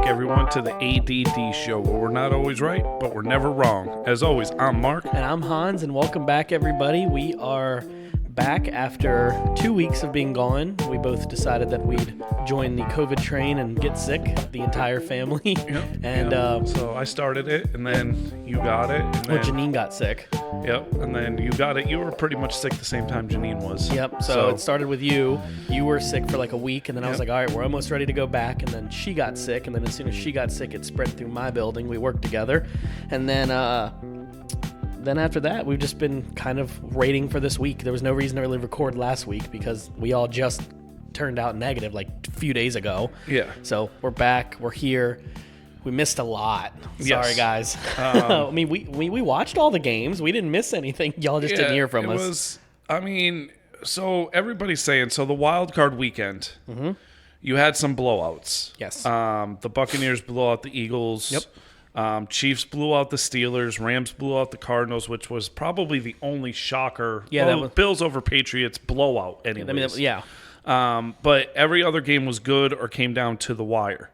back, everyone, to the A.D.D show, where we're not always right, but we're never wrong. As always, I'm Mark. And I'm Hans, and welcome back, everybody. We are back after 2 weeks of being gone. We both decided that we'd join the COVID train and get sick, the entire family. So I started it, and then you got it. And then, Janine got sick. Yep, and then you got it. You were pretty much sick the same time Janine was. Yep, so it started with you. You were sick for like a week, and then I was like, all right, we're almost ready to go back. And then she got sick, and then as soon as she got sick, it spread through my building. We worked together. And then after that, we've just been kind of waiting for this week. There was no reason to really record last week because we all just turned out negative like a few days ago. Yeah. So we're back. We're here. We missed a lot. Sorry, Yes. guys. I mean, we watched all the games. We didn't miss anything. Y'all just didn't hear from us. So everybody's saying, so the wild card weekend, you had some blowouts. Yes. The Buccaneers blew out the Eagles. Yep. Chiefs blew out the Steelers. Rams blew out the Cardinals, which was probably the only shocker. Yeah, that was Bills over Patriots blowout anyways. But every other game was good or came down to the wire.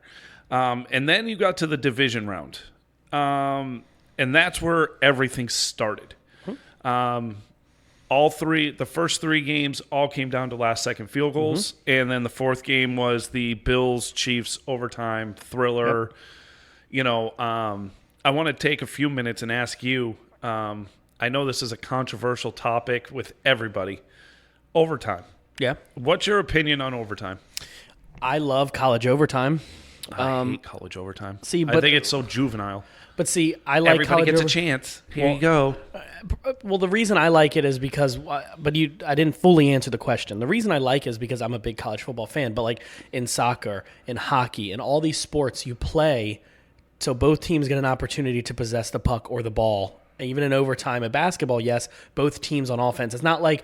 And then you got to the division round. And that's where everything started. The first three games all came down to last-second field goals. And then the fourth game was the Bills-Chiefs overtime thriller. Yep. I want to take a few minutes and ask you, I know this is a controversial topic with everybody, overtime. Yeah. What's your opinion on overtime? I love college overtime. I hate college overtime. I think it's so juvenile. But see, I like everybody gets a chance. Here you go. Well, the reason I like it is because, I didn't fully answer the question. The reason I like it is because I'm a big college football fan. But like in soccer, in hockey, in all these sports, you play so both teams get an opportunity to possess the puck or the ball. Even in overtime in basketball, yes, both teams on offense. It's not like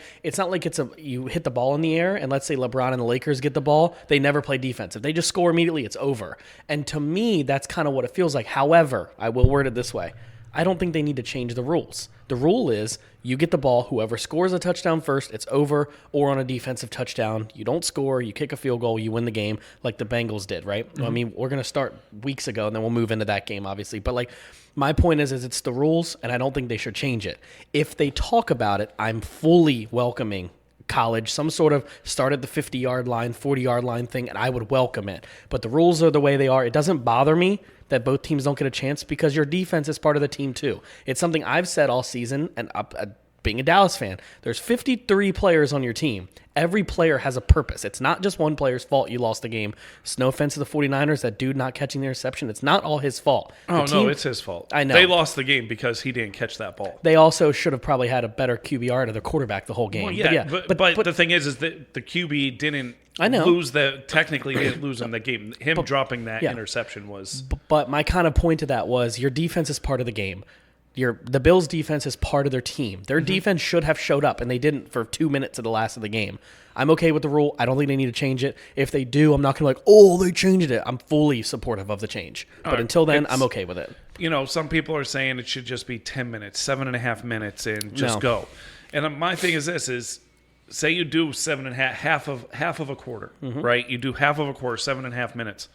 you hit the ball in the air and let's say LeBron and the Lakers get the ball, they never play defense. If they just score immediately, it's over. And to me, that's kind of what it feels like. However, I will word it this way. I don't think they need to change the rules. The rule is you get the ball, whoever scores a touchdown first, it's over, or on a defensive touchdown, you don't score, you kick a field goal, you win the game like the Bengals did, right? I mean, we're going to start weeks ago, and then we'll move into that game, obviously. But like my point is it's the rules, and I don't think they should change it. If they talk about it, I'm fully welcoming college, some sort of start at the 50-yard line, 40-yard line thing, and I would welcome it. But the rules are the way they are. It doesn't bother me that both teams don't get a chance because your defense is part of the team too. It's something I've said all season, and being a Dallas fan, there's 53 players on your team. Every player has a purpose. It's not just one player's fault you lost the game. It's no offense to the 49ers, that dude not catching the interception. It's not all his fault. No, it's his fault. I know. They lost the game because he didn't catch that ball. They also should have probably had a better QBR to their quarterback the whole game. Well, but the thing is that the QB didn't technically didn't lose in the game. Dropping that interception was... But my kind of point to that was your defense is part of the game. The Bills' defense is part of their team. Their defense should have showed up, and they didn't for 2 minutes of the last of the game. I'm okay with the rule. I don't think they need to change it. If they do, I'm not going to be like, they changed it. I'm fully supportive of the change. But until then, I'm okay with it. Some people are saying it should just be 10 minutes, 7.5 minutes, and just go. And my thing is this is, say you do 7.5, half of a quarter, right? You do half of a quarter, 7.5 minutes.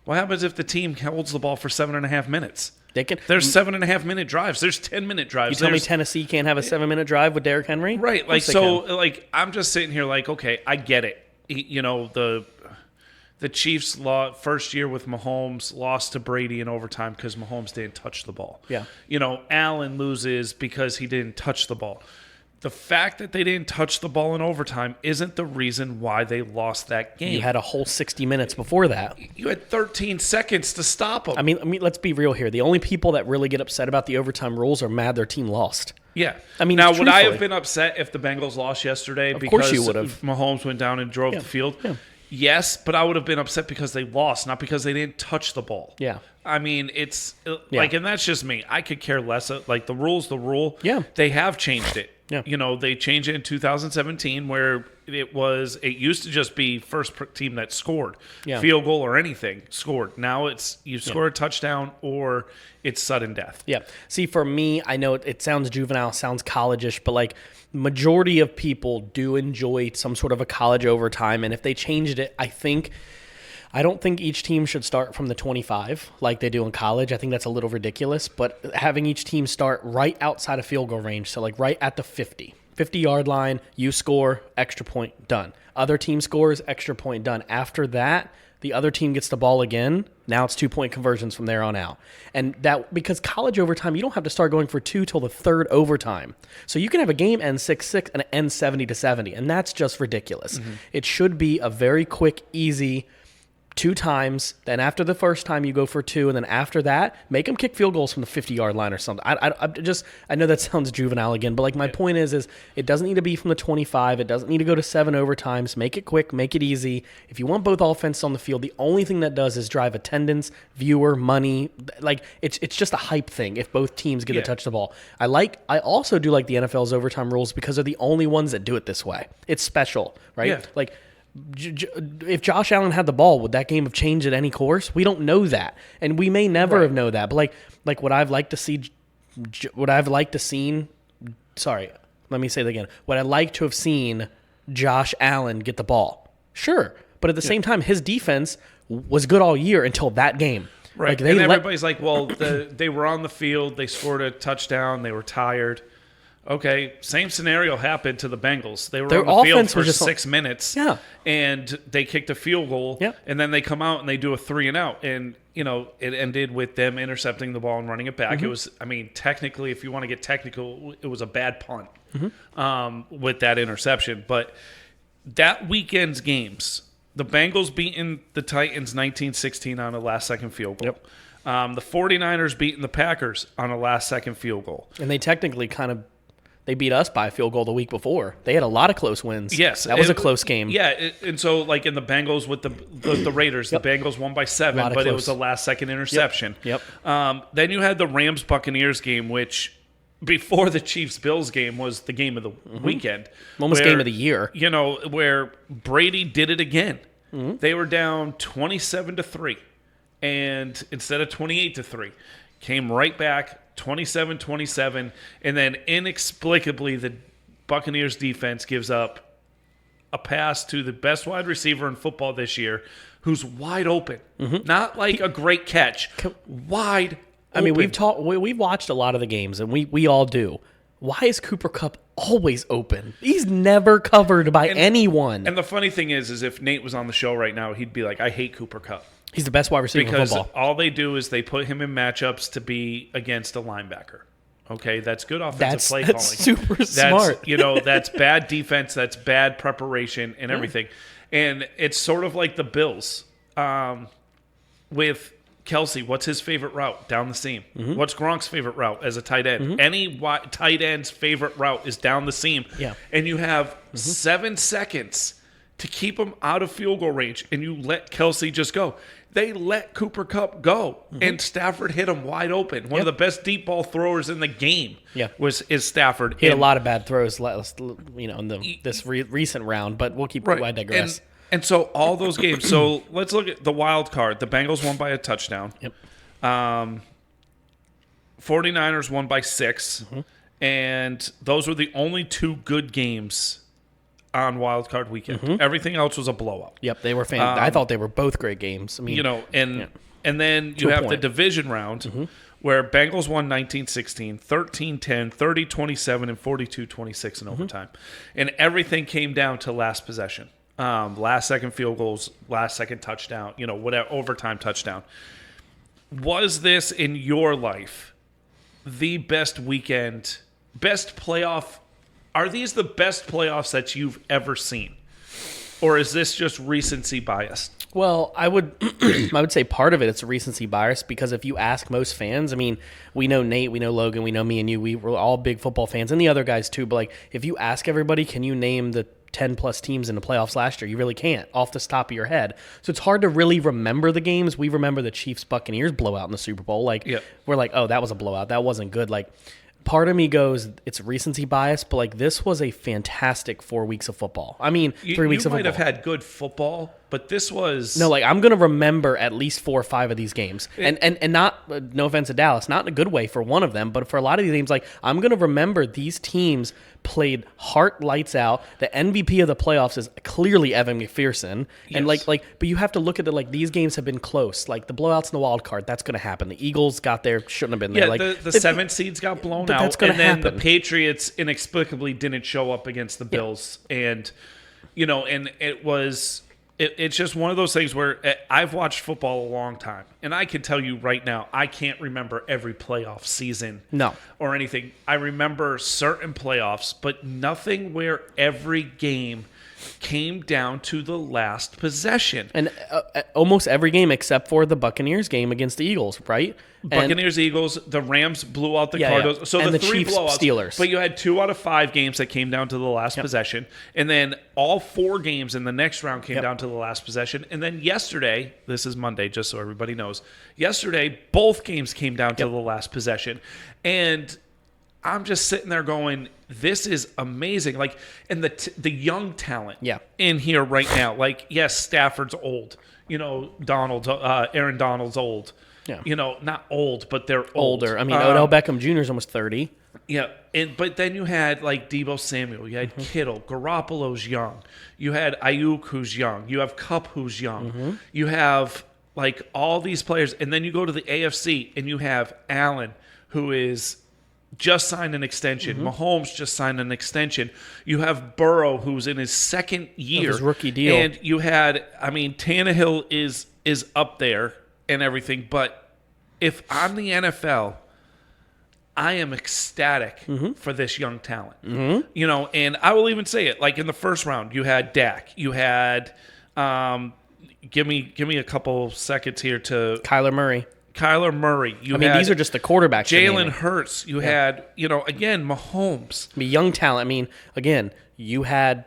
What happens if the team holds the ball for 7.5 minutes? There's 7.5 minute drives. There's 10-minute drives. You tell me Tennessee can't have a 7-minute drive with Derrick Henry? Right. I'm just sitting here like, okay, I get it. The Chiefs' first year with Mahomes lost to Brady in overtime because Mahomes didn't touch the ball. Yeah. Allen loses because he didn't touch the ball. The fact that they didn't touch the ball in overtime isn't the reason why they lost that game. You had a whole 60 minutes before that. You had 13 seconds to stop them. I mean, let's be real here. The only people that really get upset about the overtime rules are mad their team lost. Yeah. I mean, now, would I have been upset if the Bengals lost yesterday because course you would have. Mahomes went down and drove the field? Yeah. Yes, but I would have been upset because they lost, not because they didn't touch the ball. Yeah. I mean, it's like, and that's just me. I could care less. Like, the rule's the rule. Yeah. They have changed it. Yeah. They changed it in 2017 where it used to just be first team that scored. Field goal or anything scored. Now it's you score a touchdown or it's sudden death. Yeah. See, for me, I know it sounds juvenile, sounds college-ish, but like majority of people do enjoy some sort of a college overtime. And if they changed it, I think I don't think each team should start from the 25 like they do in college. I think that's a little ridiculous, but having each team start right outside of field goal range, so like right at the 50-yard line, you score, extra point, done. Other team scores, extra point, done. After that, the other team gets the ball again. Now it's 2-point conversions from there on out. And that because college overtime, you don't have to start going for 2 till the third overtime. So you can have a game end 6-6 and end 70-70, and that's just ridiculous. Mm-hmm. It should be a very quick, easy 2 times. Then after the first time, you go for 2, and then after that, make them kick field goals from the 50-yard line or something. I know that sounds juvenile again, but like my point is it doesn't need to be from the 25. It doesn't need to go to 7 overtimes. Make it quick, make it easy. If you want both offenses on the field, the only thing that does is drive attendance, viewer, money. Like it's just a hype thing if both teams get to touch the ball. I also do like the NFL's overtime rules because they're the only ones that do it this way. It's special, right? Yeah. Like if Josh Allen had the ball, would that game have changed at any course? We don't know that, and we may never have known that. But like what I've liked to see, Sorry, let me say that again. What I'd like to have seen Josh Allen get the ball, sure, but at the same time, his defense was good all year until that game. Right, and everybody's like, well, they were on the field, they scored a touchdown, they were tired. Okay, same scenario happened to the Bengals. They were on the field for 6 minutes, and they kicked a field goal, and then they come out and they do a 3-and-out, and it ended with them intercepting the ball and running it back. Mm-hmm. It was, technically, if you want to get technical, it was a bad punt with that interception. But that weekend's games, the Bengals beating the Titans 19-16 on a last-second field goal. Yep. The 49ers beating the Packers on a last-second field goal. And they technically they beat us by a field goal the week before. They had a lot of close wins. Yes. That was a close game. Yeah, and so like in the Bengals with the Raiders, the Bengals won by 7, but it was a last-second interception. Yep. Then you had the Rams-Buccaneers game, which before the Chiefs-Bills game was the game of the weekend. Almost game of the year. Where Brady did it again. Mm-hmm. They were down 27-3, and instead of 28-3, came right back 27-27, and then inexplicably the Buccaneers defense gives up a pass to the best wide receiver in football this year, who's wide open. Mm-hmm. Not like a great catch, wide open. We've watched a lot of the games, and we all do. Why is Cooper Kupp always open? He's never covered by anyone. And the funny thing is if Nate was on the show right now, he'd be like, I hate Cooper Kupp. He's the best wide receiver in football. Because all they do is they put him in matchups to be against a linebacker. Okay, that's good offensive play calling. That's super smart. That's bad defense. That's bad preparation and everything. And it's sort of like the Bills with Kelsey. What's his favorite route? Down the seam. Mm-hmm. What's Gronk's favorite route as a tight end? Mm-hmm. Any tight end's favorite route is down the seam. Yeah. And you have 7 seconds to keep him out of field goal range, and you let Kelsey just go. They let Cooper Kupp go, and Stafford hit him wide open. One of the best deep ball throwers in the game is Stafford. He had a lot of bad throws, in this recent round, but we'll keep. I digress. And so all those games. So let's look at the wild card. The Bengals won by a touchdown. Yep. 49ers won by 6, and those were the only 2 good games on Wild Card Weekend. Everything else was a blowout. Yep, they were I thought they were both great games. And then you have the division round where Bengals won 19-16, 13-10, 30-27, and 42-26 in overtime. And everything came down to last possession. Last second field goals, last second touchdown, whatever, overtime touchdown. Was this in your life the best weekend, best playoff? Are these the best playoffs that you've ever seen? Or is this just recency bias? Well, I would say part of it's a recency bias because if you ask most fans, we know Nate, we know Logan, we know me and you, we were all big football fans, and the other guys too, but if you ask everybody, can you name the 10-plus teams in the playoffs last year? You really can't off the top of your head. So it's hard to really remember the games. We remember the Chiefs-Buccaneers blowout in the Super Bowl. We're like, oh, that was a blowout. That wasn't good. Part of me goes, it's recency bias, but this was a fantastic 4 weeks of football. 3 weeks of football. You might have had good football, but this was no. Like, I'm gonna remember at least 4 or 5 of these games, and not no offense to Dallas, not in a good way for one of them, but for a lot of these games, like I'm gonna remember these teams played heart lights out. The MVP of the playoffs is clearly Evan McPherson, and Yes. but you have to look at it like these games have been close. Like the blowouts in the wild card, that's gonna happen. The Eagles got there, shouldn't have been there. Yeah, Like the 7 seeds got blown but out, that's gonna and then happen. the Patriots inexplicably didn't show up against the Bills, and and it was. It's just one of those things where I've watched football a long time, and I can tell you right now, I can't remember every playoff season or anything. I remember certain playoffs, but nothing where every game came down to the last possession. And almost every game except for the Buccaneers game against the Eagles, right? Buccaneers, Eagles, the Rams blew out the Cardinals. Yeah. So and the three Chiefs, blowouts. Steelers. But you had 2 out of 5 games that came down to the last possession. And then all 4 games in the next round came down to the last possession. And then yesterday, this is Monday, just so everybody knows, yesterday, both games came down to the last possession. And I'm just sitting there going, this is amazing. Like, and the young talent in here right now. Like, yes, Stafford's old. Aaron Donald's old. Yeah. Not old, but they're older. I mean, Odell Beckham Jr. is almost 30. Yeah, but then you had like Deebo Samuel, you had Kittle, Garoppolo's young, you had Ayuk who's young, you have Kupp who's young, you have like all these players, and then you go to the AFC and you have Allen who is just signed an extension, Mahomes just signed an extension, you have Burrow who's in his second year, of his rookie deal, and you had, Tannehill is up there and everything, but if I'm the NFL, I am ecstatic for this young talent. And I will even say it. Like in the first round, you had Dak. You had, give me a couple seconds here to Kyler Murray. These are just the quarterbacks. Jalen Hurts. You had, again, Mahomes. Young talent. Again, you have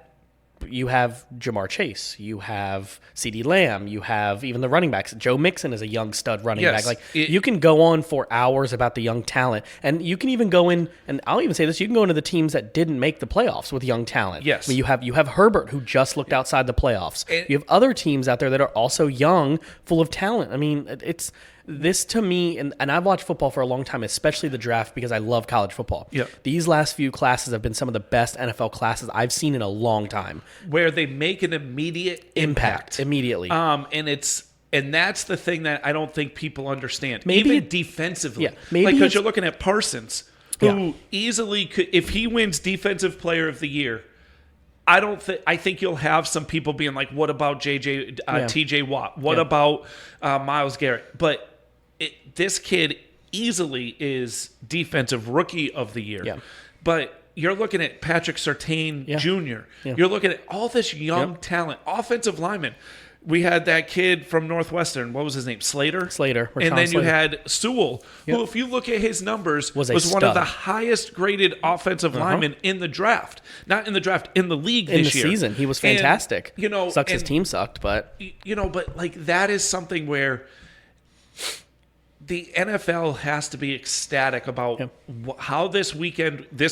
Jamar Chase, you have CeeDee Lamb, you have even the running backs. Joe Mixon is a young stud running back. Like you can go on for hours about the young talent, and you can even go in, and I'll even say this: you can go into the teams that didn't make the playoffs with young talent. Yes, you have Herbert who just looked outside the playoffs. You have other teams out there that are also young, full of talent. It's. This to me, and I've watched football for a long time, especially the draft, because I love college football. Yep. These last few classes have been some of the best NFL classes I've seen in a long time. Where they make an immediate impact. Immediately. And that's the thing that I don't think people understand. Maybe even defensively. Yeah, maybe because you're looking at Parsons, who easily could, if he wins Defensive Player of the Year, I think you'll have some people being like, what about TJ Watt? What about Myles Garrett? But this kid easily is Defensive Rookie of the Year. Yeah. But you're looking at Patrick Surtain Jr. Yeah. You're looking at all this young talent, offensive linemen. We had that kid from Northwestern. What was his name? Slater. And then you had Sewell, who, if you look at his numbers, was one of the highest graded offensive linemen in the draft. Not in the draft, in the league this year. In the season. He was fantastic. And, sucks his team sucked, but... But like that is something where the NFL has to be ecstatic about how this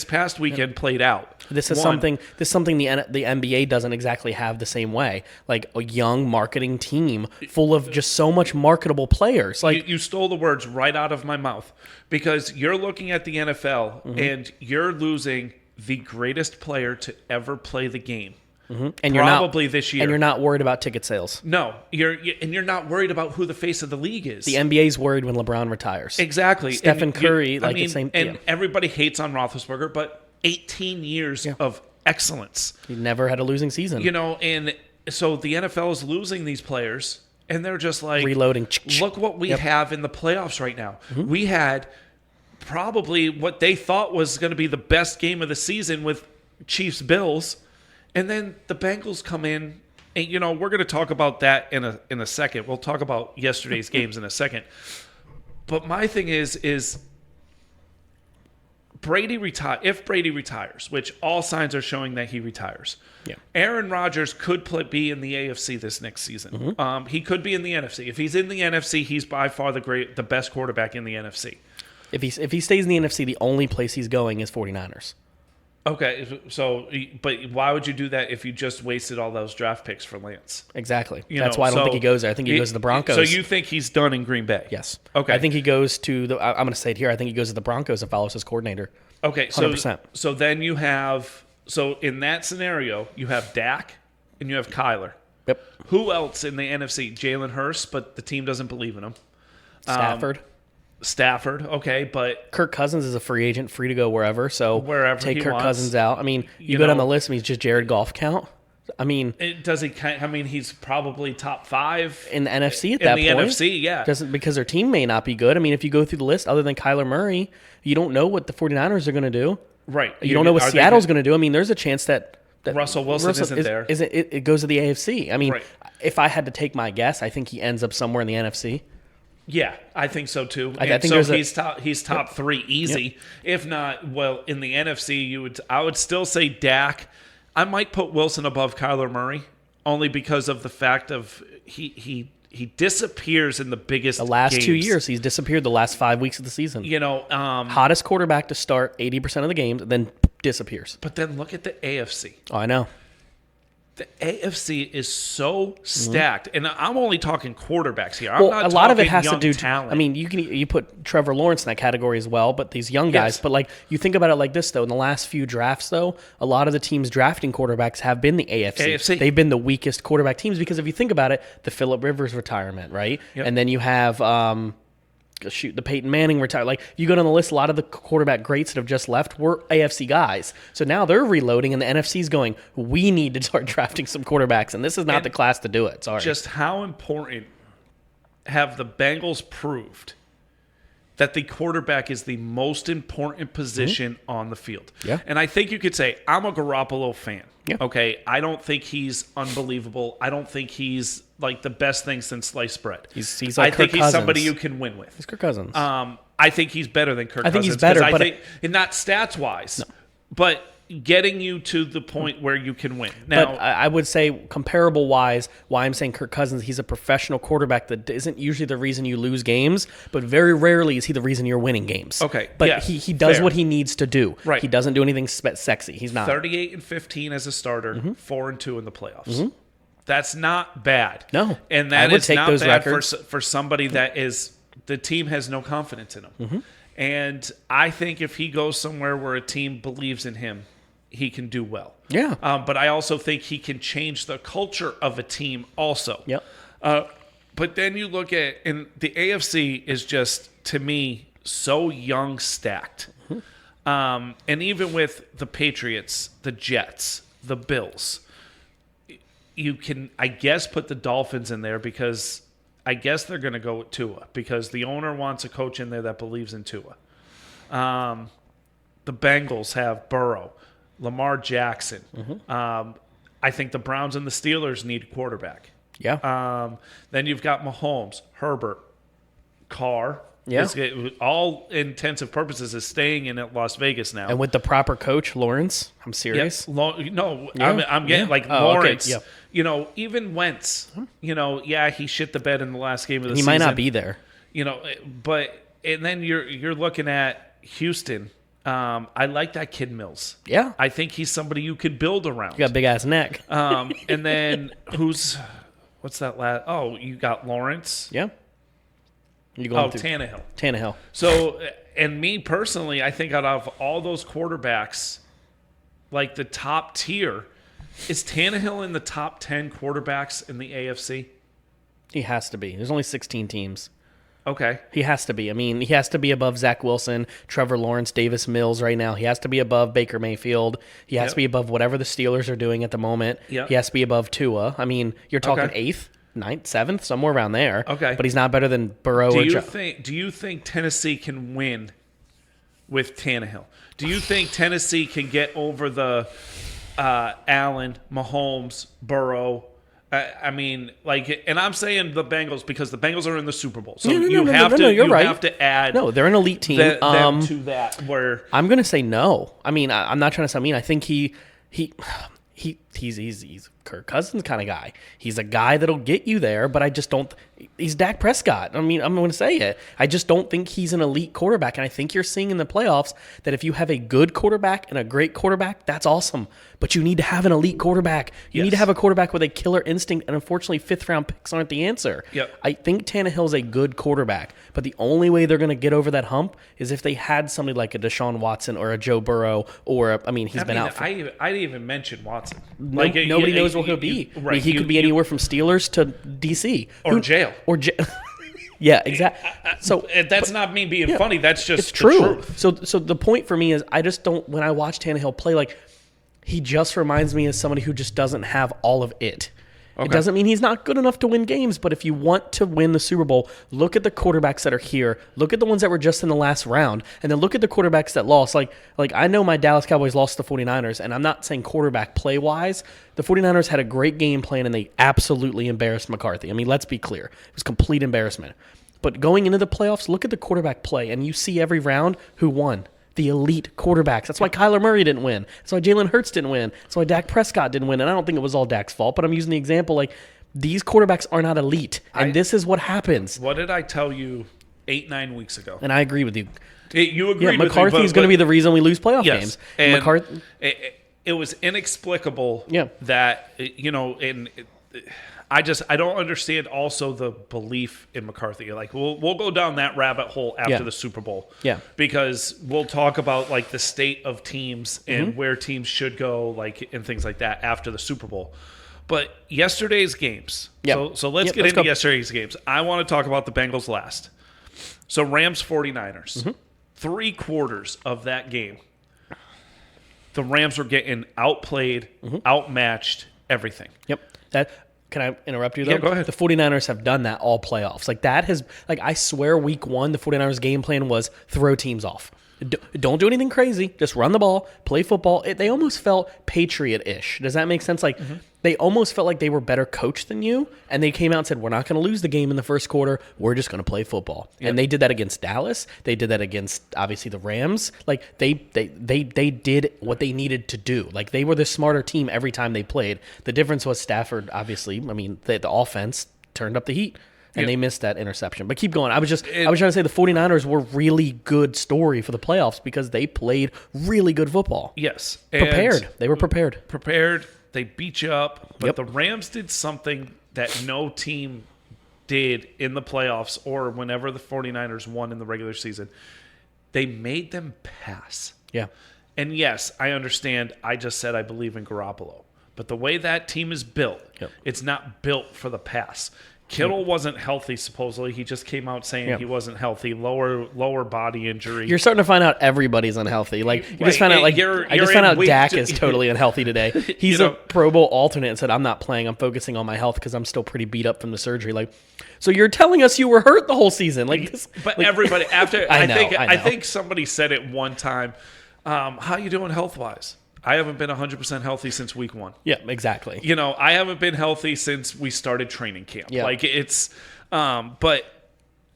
past weekend played out. This is something the NBA doesn't exactly have the same way. Like a young marketing team full of just so much marketable players. Like you stole the words right out of my mouth, because you're looking at the NFL and you're losing the greatest player to ever play the game. And probably this year. And you're not worried about ticket sales. No, you're not worried about who the face of the league is. The NBA's worried when LeBron retires. Exactly. Stephen Curry, the same. And everybody hates on Roethlisberger, but 18 years of excellence. He never had a losing season. And so the NFL is losing these players, and they're just like reloading. Look what we have in the playoffs right now. We had probably what they thought was going to be the best game of the season with Chiefs-Bills. And then the Bengals come in, and we're going to talk about that in a second. We'll talk about yesterday's games in a second. But my thing is if Brady retires, which all signs are showing that he retires. Yeah. Aaron Rodgers could be in the AFC this next season. He could be in the NFC. If he's in the NFC, he's by far the best quarterback in the NFC. If he stays in the NFC, the only place he's going is 49ers. Okay, so but why would you do that if you just wasted all those draft picks for Lance? Exactly. That's why I don't think he goes there. I think he goes to the Broncos. So you think he's done in Green Bay? Yes. Okay. I think he goes to the. I'm going to say it here. I think he goes to the Broncos and follows his coordinator. Okay. 100%. So then you have in that scenario you have Dak and you have Kyler. Yep. Who else in the NFC? Jalen Hurts, but the team doesn't believe in him. Stafford, okay, but Kirk Cousins is a free agent, free to go wherever. So wherever take he Kirk wants. Cousins out. I mean, you go down the list. I mean, he's just Jared Goff count. I mean, he's probably top 5 in the NFC at that point. In the NFC, yeah, because their team may not be good. I mean, if you go through the list, other than Kyler Murray, you don't know what the 49ers are going to do. Right. You don't know what Seattle's going to do. I mean, there's a chance that Russell Wilson isn't there. It goes to the AFC. I mean, if I had to take my guess, I think he ends up somewhere in the NFC. Yeah, I think so too. I think so he's top 3 easy. Yep. If not, well, in the NFC, I would still say Dak. I might put Wilson above Kyler Murray only because of the fact of he disappears in the biggest the last games. 2 years. He's disappeared the last 5 weeks of the season. Hottest quarterback to start 80% of the games, then disappears. But then look at the AFC. Oh, I know. The AFC is so stacked, and I'm only talking quarterbacks here. Well, a lot of it has to do. Talent. I mean, you put Trevor Lawrence in that category as well, but these young guys. Yes. But like you think about it like this though, in the last few drafts though, a lot of the teams drafting quarterbacks have been the AFC. They've been the weakest quarterback teams because if you think about it, the Phillip Rivers retirement, right, and then you have the Peyton Manning retired. Like you go down the list, a lot of the quarterback greats that have just left were AFC guys. So now they're reloading, and the NFC's going, we need to start drafting some quarterbacks, and this is not the class to do it. Sorry. Just how important have the Bengals proved that the quarterback is the most important position on the field? Yeah. And I think you could say, I'm a Garoppolo fan. Yeah. Okay, I don't think he's unbelievable. I don't think he's like the best thing since sliced bread. He's like I Kirk think he's Cousins. somebody you can win with. He's Kirk Cousins. I think he's better than Kirk Cousins. I think he's better, but and not stats wise, but getting you to the point where you can win. Now, but I would say comparable wise, why I'm saying Kirk Cousins, he's a professional quarterback that isn't usually the reason you lose games, but very rarely is he the reason you're winning games. Okay, but yeah, he does fair. what he needs to do. Right. He doesn't do anything sexy. He's not 38-15 as a starter, 4-2 in the playoffs. That's not bad. No, and that I would is take not those bad records. for somebody that is the team has no confidence in him. And I think if he goes somewhere where a team believes in him, he can do well. Yeah. But I also think he can change the culture of a team also. Yep. But then you look at, and the AFC is just, to me, so young stacked. And even with the Patriots, the Jets, the Bills, you can, I guess, put the Dolphins in there because I guess they're going to go with Tua because the owner wants a coach in there that believes in Tua. The Bengals have Burrow. Lamar Jackson. I think the Browns and the Steelers need a quarterback. Yeah. Then you've got Mahomes, Herbert, Carr. Yeah. All intents and purposes is staying in at Las Vegas now. And with the proper coach, Lawrence, I'm serious. Yeah. I'm getting Lawrence. Okay. Yeah. Even Wentz. He shit the bed in the last game of the he season. He might not be there. And then you're looking at Houston. I like that kid Mills. Yeah. I think he's somebody you could build around. You got a big ass neck. And then what's that last? Oh, you got Lawrence. Yeah. Tannehill. So, and me personally, I think out of all those quarterbacks, like the top tier, is Tannehill in the top 10 quarterbacks in the AFC? He has to be. There's only 16 teams. Okay. He has to be. I mean, he has to be above Zach Wilson, Trevor Lawrence, Davis Mills right now. He has to be above Baker Mayfield. He has to be above whatever the Steelers are doing at the moment. Yep. He has to be above Tua. I mean, you're talking 8th, 9th, 7th, somewhere around there. Okay. But he's not better than Burrow do or you think Tennessee can win with Tannehill? Do you think Tennessee can get over the Allen, Mahomes, Burrow? And I'm saying the Bengals because the Bengals are in the Super Bowl. So you have to add. No, they're an elite team. Them to that. Where I'm going to say no. I mean, I'm not trying to sound mean. I think he's Kirk Cousins kind of guy. He's a guy that'll get you there, but I just don't. He's Dak Prescott. I mean, I'm going to say it. I just don't think he's an elite quarterback. And I think you're seeing in the playoffs that if you have a good quarterback and a great quarterback, that's awesome. But you need to have an elite quarterback. You need to have a quarterback with a killer instinct. And unfortunately, 5th-round picks aren't the answer. Yep. I think Tannehill's a good quarterback. But the only way they're going to get over that hump is if they had somebody like a Deshaun Watson or a Joe Burrow or, he's been out for... I didn't even mention Watson. Nobody knows what he'll be. Right. He could be anywhere from Steelers to D.C. Or jail. Yeah, exactly. So that's not me being funny. That's just it's true. The truth. So the point for me is I just don't. When I watch Tannehill play, like he just reminds me of somebody who just doesn't have all of it. Okay. It doesn't mean he's not good enough to win games, but if you want to win the Super Bowl, look at the quarterbacks that are here. Look at the ones that were just in the last round, and then look at the quarterbacks that lost. Like I know my Dallas Cowboys lost to the 49ers, and I'm not saying quarterback play-wise. The 49ers had a great game plan, and they absolutely embarrassed McCarthy. I mean, let's be clear. It was complete embarrassment. But going into the playoffs, look at the quarterback play, and you see every round who won. The elite quarterbacks. That's why Kyler Murray didn't win. That's why Jalen Hurts didn't win. That's why Dak Prescott didn't win. And I don't think it was all Dak's fault, but I'm using the example like these quarterbacks are not elite, and this is what happens. What did I tell you 8-9 weeks ago? And I agree with you. You agreed with me. McCarthy's going to be the reason we lose playoff games. And McCarthy, it was inexplicable that, I don't understand also the belief in McCarthy. Like we'll go down that rabbit hole after the Super Bowl. Yeah. Because we'll talk about like the state of teams and where teams should go, like and things like that after the Super Bowl. But yesterday's games. Yep. So let's get into yesterday's games. I want to talk about the Bengals last. So Rams 49ers. 3 quarters of that game, the Rams were getting outplayed, outmatched, everything. Yep. Can I interrupt you, though? Yeah, go ahead. The 49ers have done that all playoffs. I swear week 1, the 49ers game plan was throw teams off. Don't do anything crazy. Just run the ball, play football. They almost felt Patriot-ish. Does that make sense? Like, they almost felt like they were better coached than you, and they came out and said, we're not going to lose the game in the first quarter. We're just going to play football. Yep. And they did that against Dallas. They did that against, obviously, the Rams. Like, they did what they needed to do. Like, they were the smarter team every time they played. The difference was Stafford, obviously. I mean, the offense turned up the heat. And they missed that interception. But keep going. I was trying to say the 49ers were really good story for the playoffs because they played really good football. Yes. Prepared. They were prepared. Prepared. They beat you up. But the Rams did something that no team did in the playoffs or whenever the 49ers won in the regular season. They made them pass. Yeah. And yes, I understand. I just said I believe in Garoppolo. But the way that team is built, it's not built for the pass. Kittle wasn't healthy, supposedly. He just came out saying he wasn't healthy. Lower body injury. You're starting to find out everybody's unhealthy. Like you just found out, like I just found out Dak is totally unhealthy today. He's a Pro Bowl alternate and said, "I'm not playing. I'm focusing on my health because I'm still pretty beat up from the surgery." Like, so you're telling us you were hurt the whole season? Like, this, but like, everybody after I know. I think somebody said it one time. How you doing health wise? I haven't been 100% healthy since week 1. Yeah, exactly. I haven't been healthy since we started training camp. Yeah. Like it's, but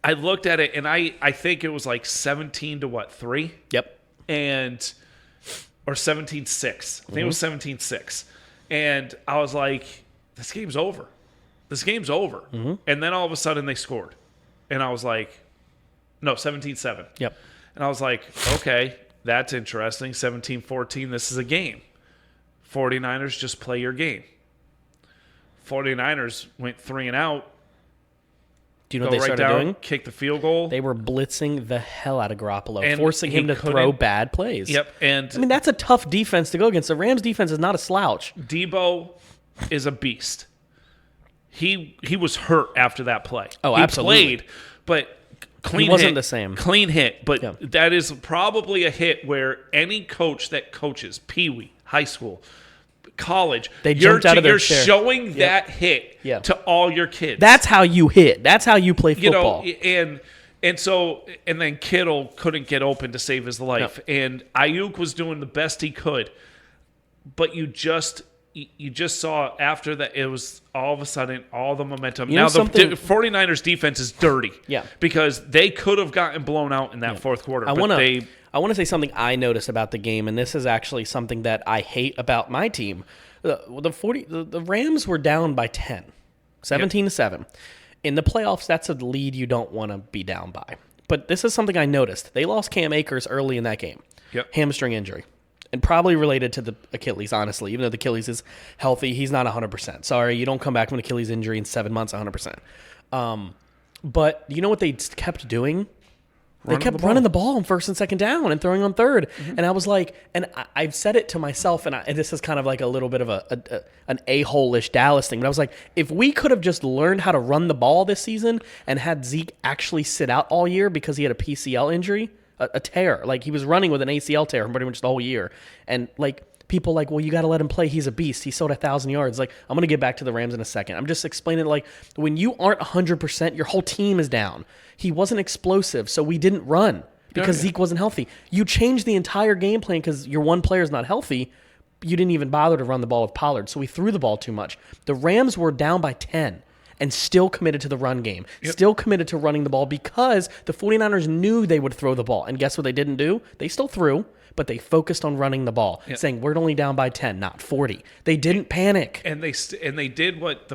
I looked at it and I think it was like 17 to 3? Yep. Or 17-6. I think it was 17-6. And I was like, this game's over. This game's over. And then all of a sudden they scored. And I was like, no, 17-7. Yep. And I was like, okay. That's interesting. 17-14, this is a game. 49ers, just play your game. 49ers went 3 and out. Do you know what they started doing? Kick the field goal. They were blitzing the hell out of Garoppolo, forcing him to throw bad plays. Yep. And I mean, that's a tough defense to go against. The Rams defense is not a slouch. Debo is a beast. He was hurt after that play. Oh, he absolutely. Played, but clean he wasn't hit, the same. Clean hit, but that is probably a hit where any coach that coaches, Pee-wee, high school, college, they jumped out of their chair. You're showing that hit to all your kids. That's how you hit. That's how you play football. And then Kittle couldn't get open to save his life, and Ayuk was doing the best he could, but you just saw after that it was all of a sudden all the momentum. Now the 49ers defense is dirty. Yeah. Because they could have gotten blown out in that fourth quarter. I want I want to say something I noticed about the game, and this is actually something that I hate about my team. The Rams were down by 10, 17-7. In the playoffs, that's a lead you don't want to be down by. But this is something I noticed. They lost Cam Akers early in that game. Hamstring injury. And probably related to the Achilles, honestly. Even though the Achilles is healthy, he's not 100%. Sorry, you don't come back from an Achilles injury in 7 months 100%. But you know what they kept doing? They kept running the ball on first and second down and throwing on third. Mm-hmm. And I was like, and I've said it to myself, and this is kind of like a little bit of an a-hole-ish Dallas thing. But I was like, if we could have just learned how to run the ball this season and had Zeke actually sit out all year because he had a PCL injury, a tear. Like, he was running with an ACL tear pretty much the whole year. And, like, people like, well, you got to let him play. He's a beast. He sold 1,000 yards. Like, I'm going to get back to the Rams in a second. I'm just explaining, like, when you aren't 100%, your whole team is down. He wasn't explosive, so we didn't run because Zeke wasn't healthy. You changed the entire game plan because your one player is not healthy. You didn't even bother to run the ball with Pollard, so we threw the ball too much. The Rams were down by 10 and still committed to the run game, still committed to running the ball because the 49ers knew they would throw the ball. And guess what they didn't do? They still threw, but they focused on running the ball, saying we're only down by 10, not 40. They didn't panic. And they did what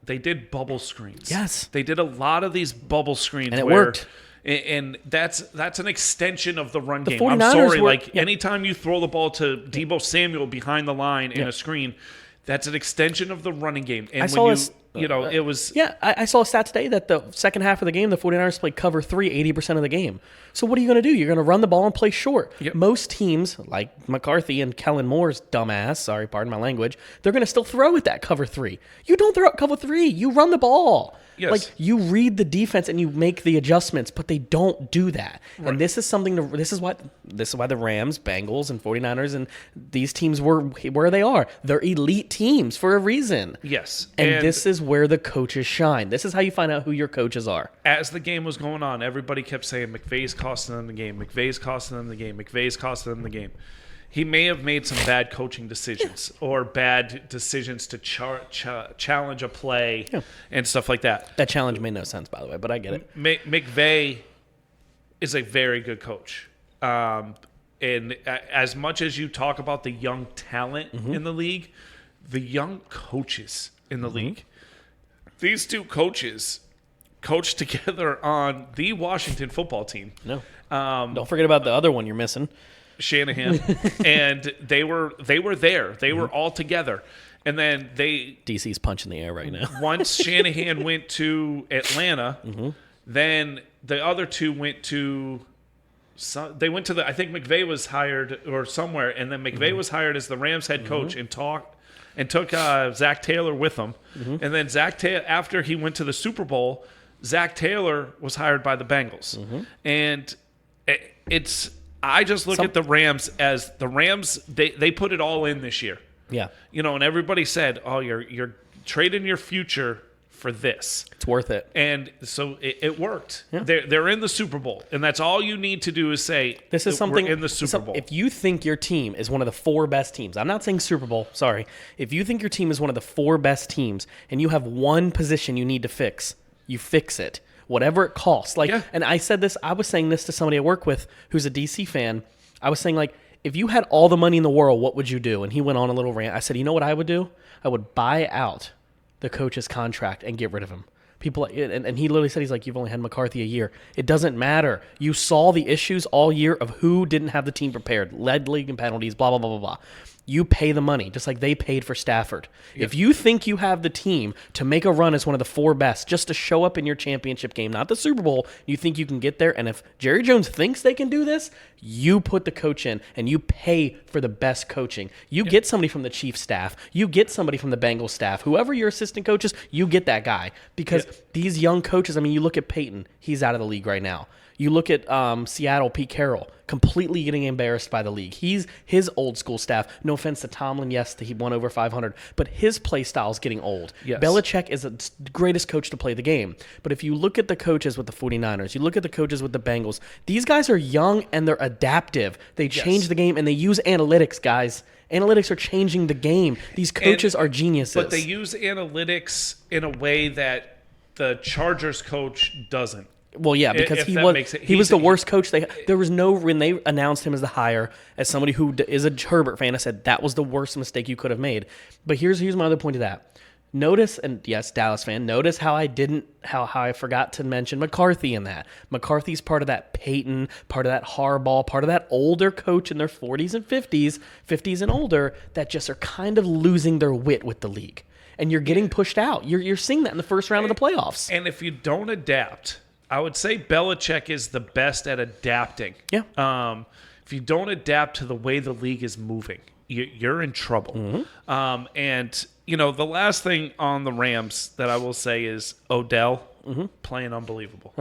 they did bubble screens. Yes. They did a lot of these bubble screens. And it worked. And that's an extension of the run game. 49ers I'm sorry. Anytime you throw the ball to Deebo Samuel behind the line in a screen, that's an extension of the running game. And it was... Yeah, I saw a stat today that the second half of the game, the 49ers played cover 3 80% of the game. So what are you going to do? You're going to run the ball and play short. Yep. Most teams, like McCarthy and Kellen Moore's dumbass, sorry, pardon my language, they're going to still throw at that cover 3. You don't throw at cover 3. You run the ball. Yes. Like, you read the defense and you make the adjustments, but they don't do that. Right. And this is why the Rams, Bengals, and 49ers and these teams were where they are. They're elite teams for a reason. Yes. And this is where the coaches shine. This is how you find out who your coaches are. As the game was going on, everybody kept saying McVay's costing them the game. McVay's costing them the game. McVay's costing them the game. He may have made some bad coaching decisions or bad decisions to challenge a play and stuff like that. That challenge made no sense, by the way, but I get it. McVay is a very good coach. And as much as you talk about the young talent in the league, the young coaches in the league, these two coaches coached together on the Washington football team. No. Don't forget about the other one you're missing. Shanahan, and they were there. They were all together. And then DC's punching the air right now. Once Shanahan went to Atlanta, then the other two went to I think McVay was hired or somewhere, and then McVay was hired as the Rams head coach and took Zach Taylor with him. And then Zach Taylor, after he went to the Super Bowl, Zach Taylor was hired by the Bengals. And I just look at the Rams as the Rams. They put it all in this year. Yeah, and everybody said, "Oh, you're trading your future for this. It's worth it." And so it worked. Yeah. They're in the Super Bowl, and that's all you need to do is say, "This is something we're in the Super Bowl." If you think your team is one of the 4 best teams, I'm not saying Super Bowl. Sorry, if you think your team is one of the 4 best teams, and you have one position you need to fix, you fix it. Whatever it costs. And I said this, I was saying this to somebody I work with who's a DC fan. I was saying, if you had all the money in the world, what would you do? And he went on a little rant. I said, you know what I would do? I would buy out the coach's contract and get rid of him. People, and he literally said, he's like, you've only had McCarthy a year. It doesn't matter. You saw the issues all year of who didn't have the team prepared, led league and penalties, blah, blah, blah, blah, blah. You pay the money, just like they paid for Stafford. Yep. If you think you have the team to make a run as one of the 4 best, just to show up in your championship game, not the Super Bowl, you think you can get there, and if Jerry Jones thinks they can do this, you put the coach in, and you pay for the best coaching. You get somebody from the Chiefs staff. You get somebody from the Bengals staff. Whoever your assistant coach is, you get that guy. Because these young coaches, you look at Peyton. He's out of the league right now. You look at Seattle, Pete Carroll, completely getting embarrassed by the league. His old school staff. No offense to Tomlin, yes, he won over 500, but his play style is getting old. Yes. Belichick is the greatest coach to play the game. But if you look at the coaches with the 49ers, you look at the coaches with the Bengals, these guys are young and they're adaptive. They change the game and they use analytics, guys. Analytics are changing the game. These coaches are geniuses. But they use analytics in a way that the Chargers coach doesn't. Well, yeah, because he was the worst coach. There was no, when they announced him as the hire, as somebody who is a Herbert fan, I said that was the worst mistake you could have made. But here's my other point to that. Notice, and yes, Dallas fan, notice how I forgot to mention McCarthy in that. McCarthy's part of that Peyton, part of that Harbaugh, part of that older coach in their 40s and 50s and older that just are kind of losing their wit with the league. And you're getting pushed out. You're seeing that in the first round of the playoffs. And if you don't adapt, I would say Belichick is the best at adapting. Yeah. If you don't adapt to the way the league is moving, you're in trouble. Mm-hmm. And the last thing on the Rams that I will say is Odell playing unbelievable.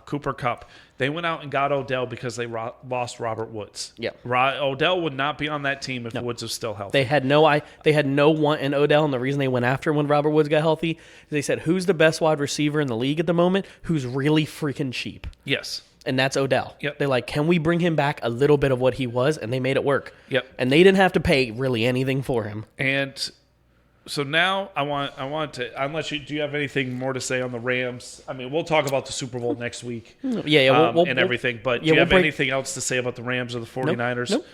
Cooper Kupp. They went out and got Odell because they lost Robert Woods. Yeah. Odell would not be on that team if Woods was still healthy. They had no want in Odell, and the reason they went after him when Robert Woods got healthy is they said, who's the best wide receiver in the league at the moment who's really freaking cheap? Yes. And that's Odell. Yep. They're like, can we bring him back a little bit of what he was? And they made it work. Yep. And they didn't have to pay really anything for him. And so now I want to, unless do you have anything more to say on the Rams? I mean, we'll talk about the Super Bowl next week. Yeah, and everything. But do you have anything else to say about the Rams or the 49ers? Nope.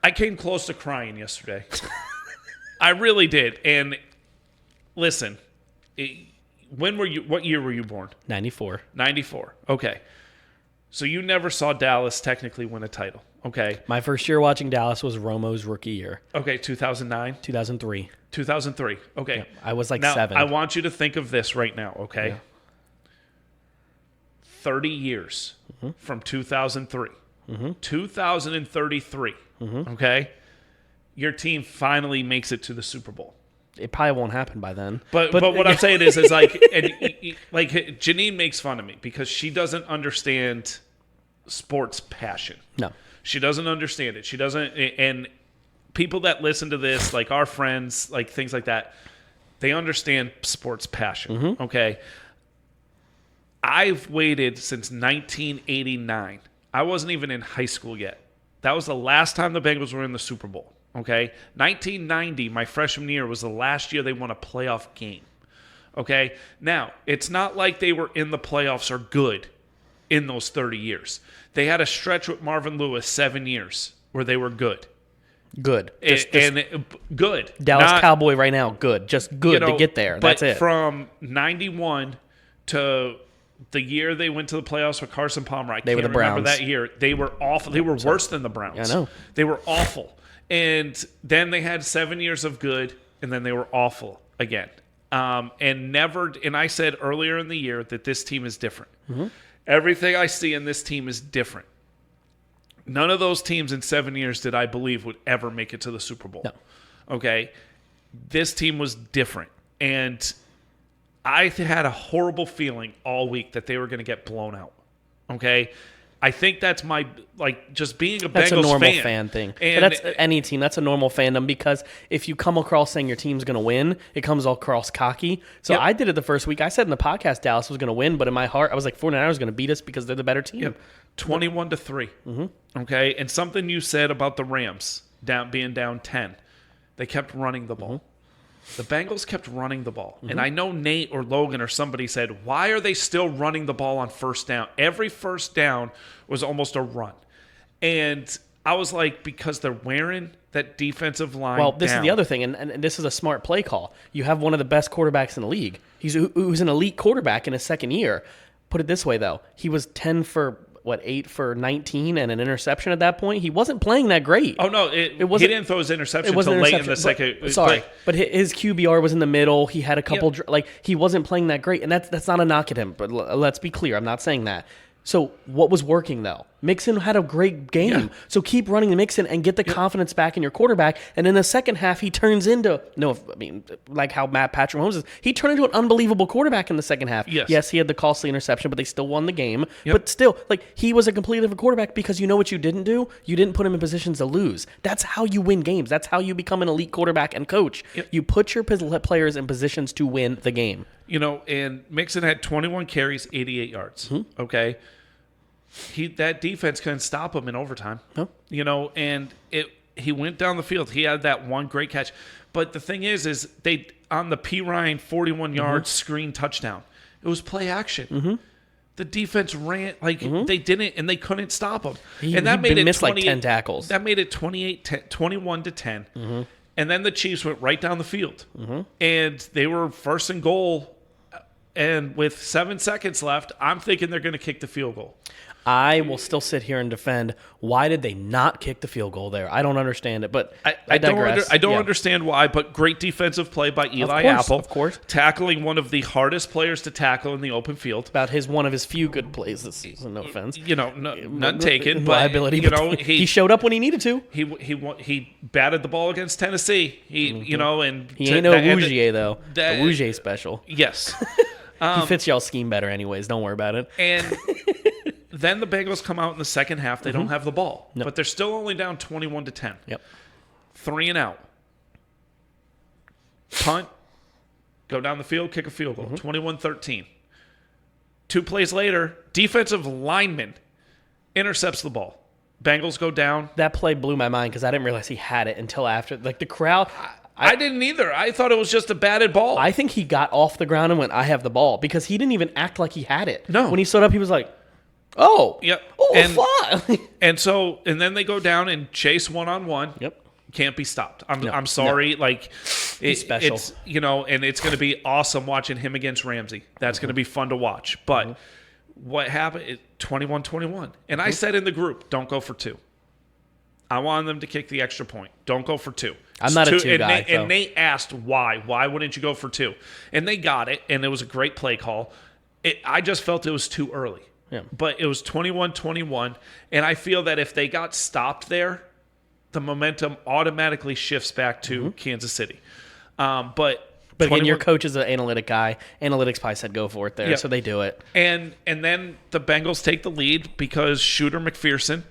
I came close to crying yesterday. I really did. And listen, what year were you born? 94. 94. Okay. So you never saw Dallas technically win a title. Okay. My first year watching Dallas was Romo's rookie year. Okay, 2009? 2003. 2003. Okay. Yeah, I was now, 7. I want you to think of this right now, okay? Yeah. 30 years from 2003. 2033. Okay? Your team finally makes it to the Super Bowl. It probably won't happen by then. But what I'm saying is like, like Janine makes fun of me because she doesn't understand sports passion. No. She doesn't understand it. She doesn't, and people that listen to this, like our friends, like things like that, they understand sports passion. Okay. I've waited since 1989. I wasn't even in high school yet. That was the last time the Bengals were in the Super Bowl. Okay. 1990, my freshman year, was the last year they won a playoff game. Okay. Now, it's not like they were in the playoffs or good in those 30 years. They had a stretch with Marvin Lewis 7 years where they were good. Good. Good. Dallas Cowboy right now, good. Just good to get there. That's it. From 91 to the year they went to the playoffs with Carson Palmer, I can't remember that year. They were awful. They were worse than the Browns. I know. They were awful. And then they had 7 years of good, and then they were awful again. And I said earlier in the year that this team is different. Everything I see in this team is different. None of those teams in 7 years did I believe would ever make it to the Super Bowl. No. Okay? This team was different. And I had a horrible feeling all week that they were going to get blown out. Okay? I think that's my, just being a Bengals fan. That's a normal fan thing. And that's any team. That's a normal fandom because if you come across saying your team's going to win, it comes across cocky. So I did it the first week. I said in the podcast Dallas was going to win, but in my heart, I was like, 49ers going to beat us because they're the better team. Yep. 21-3. Okay? And something you said about the Rams being down 10. They kept running the ball. The Bengals kept running the ball. And I know Nate or Logan or somebody said, why are they still running the ball on first down? Every first down was almost a run. And I was like, because they're wearing that defensive line Well, this down. is the other thing, and this is a smart play call. You have one of the best quarterbacks in the league. Who's an elite quarterback in his second year. Put it this way, though. He was 8 for 19 and an interception at that point. He wasn't playing that great. Oh, no. He didn't throw his interception until late in the second. But his QBR was in the middle. He had a couple, he wasn't playing that great. And that's not a knock at him. But let's be clear. I'm not saying that. So what was working, though? Mixon had a great game. Yeah. So keep running the Mixon and get the confidence back in your quarterback. And in the second half, he turns into, like how Patrick Mahomes is, he turned into an unbelievable quarterback in the second half. Yes, he had the costly interception, but they still won the game. Yep. But still, he was a completely different quarterback because you know what you didn't do? You didn't put him in positions to lose. That's how you win games. That's how you become an elite quarterback and coach. Yep. You put your players in positions to win the game. And Mixon had 21 carries, 88 yards. Okay? That defense couldn't stop him in overtime. No. And he went down the field. He had that one great catch. But the thing is they on the P. Ryan 41-yard screen touchdown, It was play action. The defense ran they didn't, and they couldn't stop him. And that made it missed like 10 tackles. That made it 21-10. And then the Chiefs went right down the field, and they were first and goal. And with 7 seconds left, I'm thinking they're going to kick the field goal. I will still sit here and defend. Why did they not kick the field goal there? I don't understand it, but I digress. I don't understand why, but great defensive play by Eli Apple. Of course. Tackling one of the hardest players to tackle in the open field. About one of his few good plays this season, no offense. None taken. But, liability, he showed up when he needed to. He batted the ball against Tennessee. And he ain't no Rougier, though. A Rougier special. Yes. He fits y'all's scheme better anyways. Don't worry about it. And then the Bengals come out in the second half. They don't have the ball. Nope. But they're still only down 21-10. Yep. 3 and out. Punt. Go down the field, kick a field goal. 21-13. 2 plays later, defensive lineman intercepts the ball. Bengals go down. That play blew my mind because I didn't realize he had it until after. Like the crowd... I didn't either. I thought it was just a batted ball. I think he got off the ground and went, I have the ball, because he didn't even act like he had it. No. When he stood up, he was like, oh. Yep. Oh, fly. and then they go down and chase one-on-one. Yep. Can't be stopped. I'm sorry. No. He's special. It's, and it's going to be awesome watching him against Ramsey. That's going to be fun to watch. But what happened, 21-21. And I said in the group, don't go for 2. I wanted them to kick the extra point. Don't go for 2. I'm not a 2 guy. And they asked why. Why wouldn't you go for 2? And they got it, and it was a great play call. I just felt it was too early. Yeah. But it was 21-21, and I feel that if they got stopped there, the momentum automatically shifts back to Kansas City. But again, your coach is an analytic guy. Analytics probably said go for it there, so they do it. And then the Bengals take the lead because Shooter McPherson,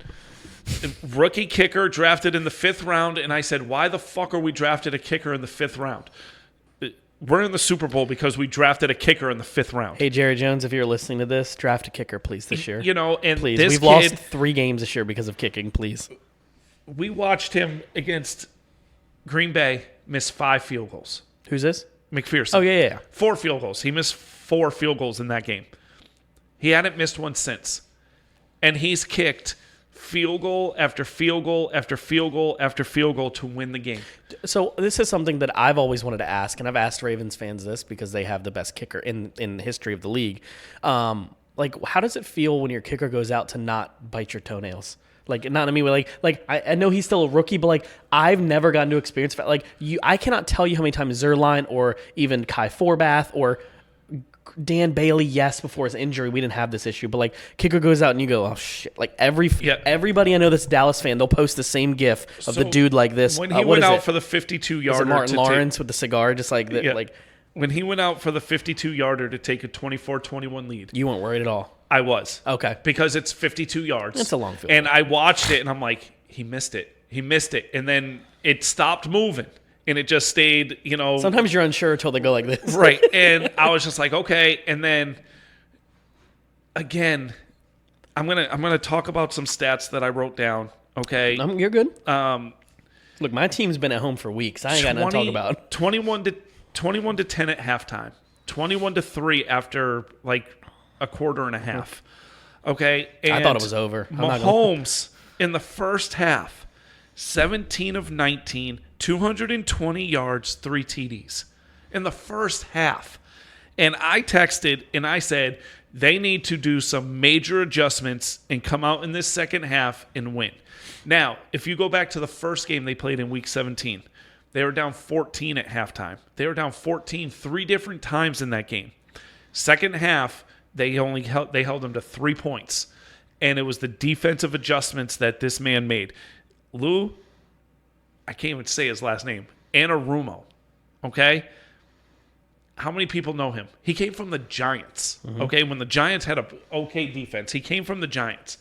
rookie kicker, drafted in the 5th round, and I said, why the fuck are we drafted a kicker in the 5th round? We're in the Super Bowl because we drafted a kicker in the 5th round. Hey, Jerry Jones, if you're listening to this, draft a kicker, please, this year. And please. This We've lost 3 games this year because of kicking, please. We watched him against Green Bay miss 5 field goals. Who's this? McPherson. Oh, yeah. 4 field goals. He missed 4 field goals in that game. He hadn't missed one since. And he's kicked field goal after field goal after field goal after field goal to win the game. So this is something that I've always wanted to ask, and I've asked Ravens fans this because they have the best kicker in the history of the league. How does it feel when your kicker goes out to not bite your toenails? Not I mean, I know he's still a rookie, but I've never gotten to experience I cannot tell you how many times Zerline or even Kai Forbath or Dan Bailey, before his injury, we didn't have this issue, but kicker goes out and you go, oh shit! Everybody I know that's a Dallas fan, they'll post the same GIF of the dude like this. When he went out for the 52-yarder, Martin Lawrence with the cigar, just when he went out for the 52-yarder to take a 24-21 lead, you weren't worried at all. I was. Okay, because it's 52 yards. It's a long field, and I watched it and I'm like, he missed it, and then it stopped moving. And it just stayed, Sometimes you're unsure until they go like this. Right. And I was just like, okay. And then, again, I'm gonna talk about some stats that I wrote down, okay? You're good. Look, my team's been at home for weeks. I ain't got nothing to talk about. 21 to 10 at halftime. 21-3 after, a quarter and a half. Okay? And I thought it was over. Mahomes, in the first half, 17 of 19, 220 yards, 3 TDs in the first half. And I texted and I said, they need to do some major adjustments and come out in this second half and win. Now, if you go back to the first game they played in Week 17, they were down 14 at halftime. They were down 14 3 different times in that game. Second half, they held them to 3 points. And it was the defensive adjustments that this man made. Lou, I can't even say his last name, Anarumo, okay? How many people know him? He came from the Giants, okay? When the Giants had an okay defense, he came from the Giants.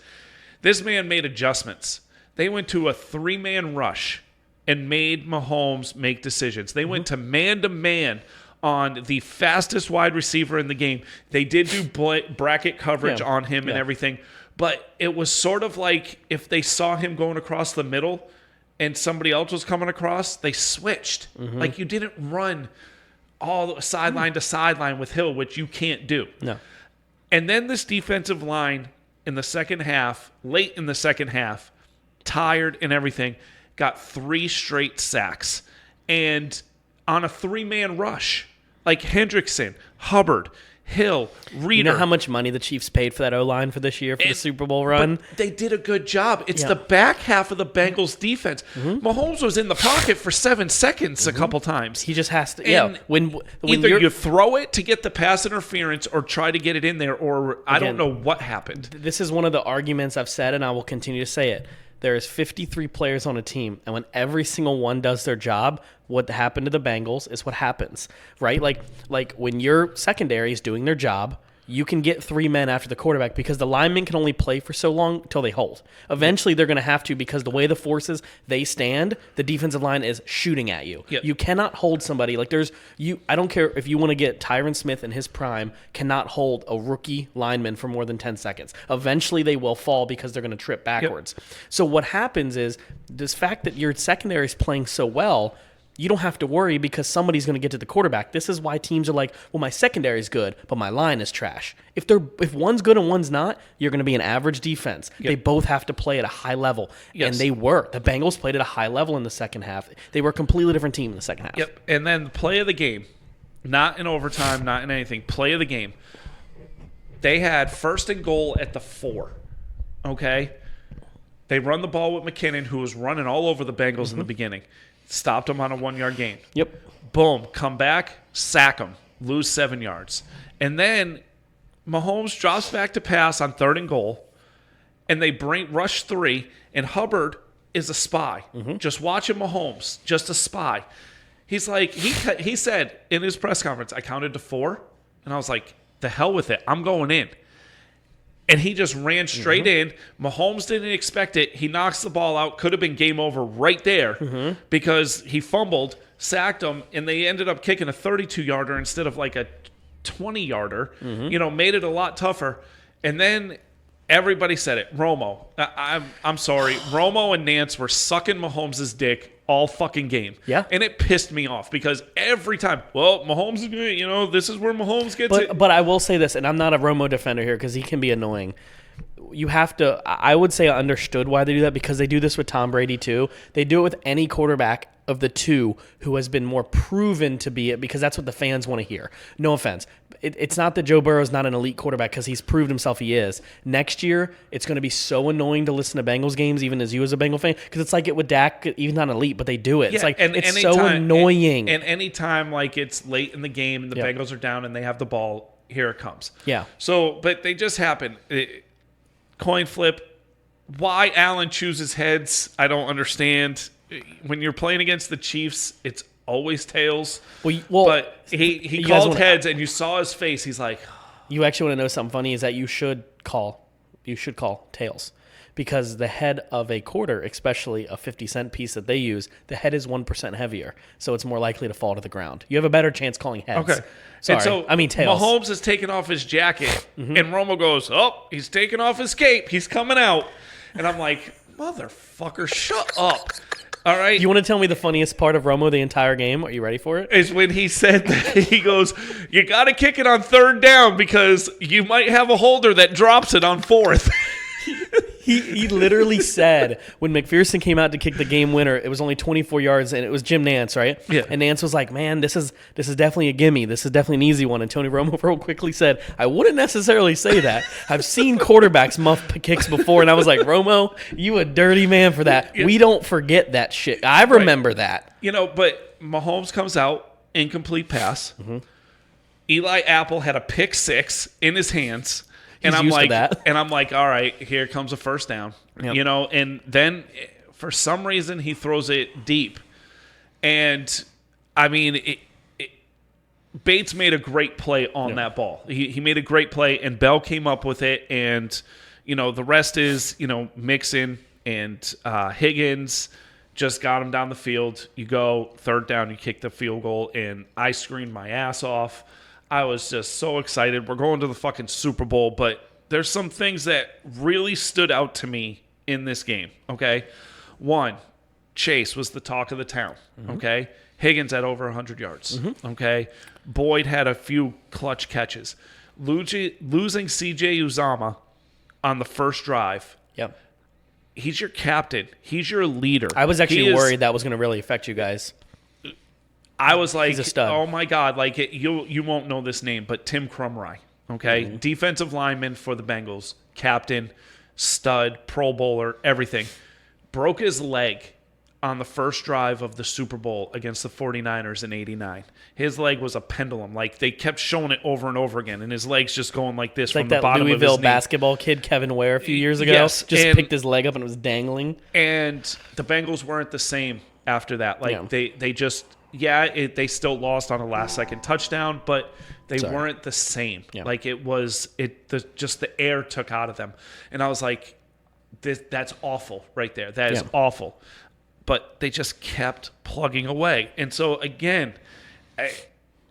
This man made adjustments. They went to a 3-man rush and made Mahomes make decisions. They went to man on the fastest wide receiver in the game. They did do bracket coverage on him and everything, but it was sort of like if they saw him going across the middle and somebody else was coming across, they switched. You didn't run all sideline to sideline with Hill, which you can't do. No. And then this defensive line in the second half, late in the second half, tired and everything, got 3 straight sacks. And on a 3-man rush, like Hendrickson, Hubbard, Hill, Reeder. You know how much money the Chiefs paid for that O-line for this year for the Super Bowl run? But they did a good job. It's the back half of the Bengals defense. Mahomes was in the pocket for 7 seconds a couple times. He just has to. When either you throw it to get the pass interference or try to get it in there, or I don't know what happened. This is one of the arguments I've said, and I will continue to say it. There is 53 players on a team, and when every single one does their job, what happened to the Bengals is what happens, right? Like when your secondary is doing their job, you can get 3 men after the quarterback because the linemen can only play for so long until they hold. Eventually, they're going to have to because the way the forces they stand, the defensive line is shooting at you. Yep. You cannot hold somebody I don't care if you want to get Tyron Smith in his prime, cannot hold a rookie lineman for more than 10 seconds. Eventually, they will fall because they're going to trip backwards. Yep. So what happens is this fact that your secondary is playing so well. You don't have to worry because somebody's going to get to the quarterback. This is why teams are like, well, my secondary is good, but my line is trash. If one's good and one's not, you're going to be an average defense. Yep. They both have to play at a high level, and they were. The Bengals played at a high level in the second half. They were a completely different team in the second half. Yep, and then the play of the game, not in overtime, not in anything, play of the game. They had 1st and goal at the 4, okay? They run the ball with McKinnon, who was running all over the Bengals in the beginning. Stopped him on a 1-yard gain. Yep. Boom. Come back. Sack him. Lose 7 yards. And then Mahomes drops back to pass on 3rd and goal. And they rush 3. And Hubbard is a spy. Just watching Mahomes. Just a spy. He's like, he said in his press conference, I counted to 4. And I was like, the hell with it. I'm going in. And he just ran straight in. Mahomes didn't expect it. He knocks the ball out. Could have been game over right there because he fumbled, sacked him, and they ended up kicking a 32-yarder instead of like a 20-yarder. Made it a lot tougher. And then everybody said it. Romo. I'm sorry. Romo and Nance were sucking Mahomes' dick all fucking game. Yeah. And it pissed me off because every time, well, Mahomes is good, this is where Mahomes gets it. But I will say this, and I'm not a Romo defender here because he can be annoying. You have to, I would say I understood why they do that because they do this with Tom Brady too. They do it with any quarterback of the two who has been more proven to be it because that's what the fans want to hear. No offense. It's not that Joe Burrow is not an elite quarterback because he's proved himself he is. Next year, it's going to be so annoying to listen to Bengals games, even as you as a Bengal fan, because it's like it with Dak, even not elite, but they do it. It's like it's so annoying. And anytime like it's late in the game and the Bengals are down and they have the ball, here it comes. Yeah. So, but they just happen. Coin flip. Why Allen chooses heads, I don't understand. When you're playing against the Chiefs, it's always tails. Well, but he called heads, and you saw his face. He's like, you actually want to know something funny? Is that you should call tails because the head of a quarter, especially a 50-cent piece that they use, the head is 1% heavier, so it's more likely to fall to the ground. You have a better chance calling heads. Okay. Sorry, and so I mean tails. Mahomes has taken off his jacket, and Romo goes, "Oh, he's taking off his cape. He's coming out." And I'm like, "Motherfucker, shut up." All right. You want to tell me the funniest part of Romo the entire game? Are you ready for it? Is when he said that he goes, "You got to kick it on 3rd down because you might have a holder that drops it on 4th." He literally said when McPherson came out to kick the game winner, it was only 24 yards, and it was Jim Nance, right? Yeah. And Nance was like, "Man, this is definitely a gimme. This is definitely an easy one." And Tony Romo real quickly said, "I wouldn't necessarily say that. I've seen quarterbacks muff kicks before." And I was like, "Romo, you a dirty man for that. We don't forget that shit. I remember that." But Mahomes comes out, incomplete pass. Eli Apple had a pick 6 in his hands. And I'm like, all right, here comes a 1st down. Yep. And then for some reason he throws it deep. And I mean, Bates made a great play on that ball. He made a great play, and Bell came up with it. And the rest is Mixon and Higgins just got him down the field. You go 3rd down, you kick the field goal, and I screamed my ass off. I was just so excited. We're going to the fucking Super Bowl, but there's some things that really stood out to me in this game, okay? One, Chase was the talk of the town, okay? Higgins had over 100 yards. Okay. Boyd had a few clutch catches. Losing C.J. Uzomah on the first drive. Yep. He's your captain. He's your leader. I was actually worried that was going to really affect you guys. I was like, He's a stud. oh my God, like you won't know this name, but Tim Crumry, okay? Defensive lineman for the Bengals, captain, stud, Pro Bowler, everything. Broke his leg on the first drive of the Super Bowl against the 49ers in 89. His leg was a pendulum. Like, they kept showing it over and over again, and his leg's just going like this from the bottom of his knee. Like that Louisville basketball kid, Kevin Ware, a few years ago. Yes, just picked his leg up and it was dangling. And the Bengals weren't the same after that. Like, they just... they still lost on a last-second touchdown, but they weren't the same. Yeah. Like, just the air took out of them. And I was like, that's awful right there. That is awful. But they just kept plugging away. And so, again,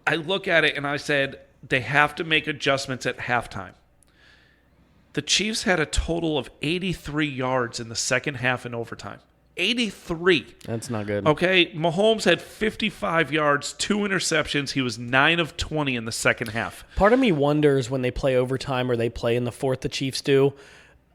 I look at it and I said, they have to make adjustments at halftime. The Chiefs had a total of 83 yards in the second half in overtime. 83. That's not good. Okay, Mahomes had 55 yards, 2 interceptions. He was 9 of 20 in the second half. Part of me wonders when they play overtime or they play in the fourth, the Chiefs do.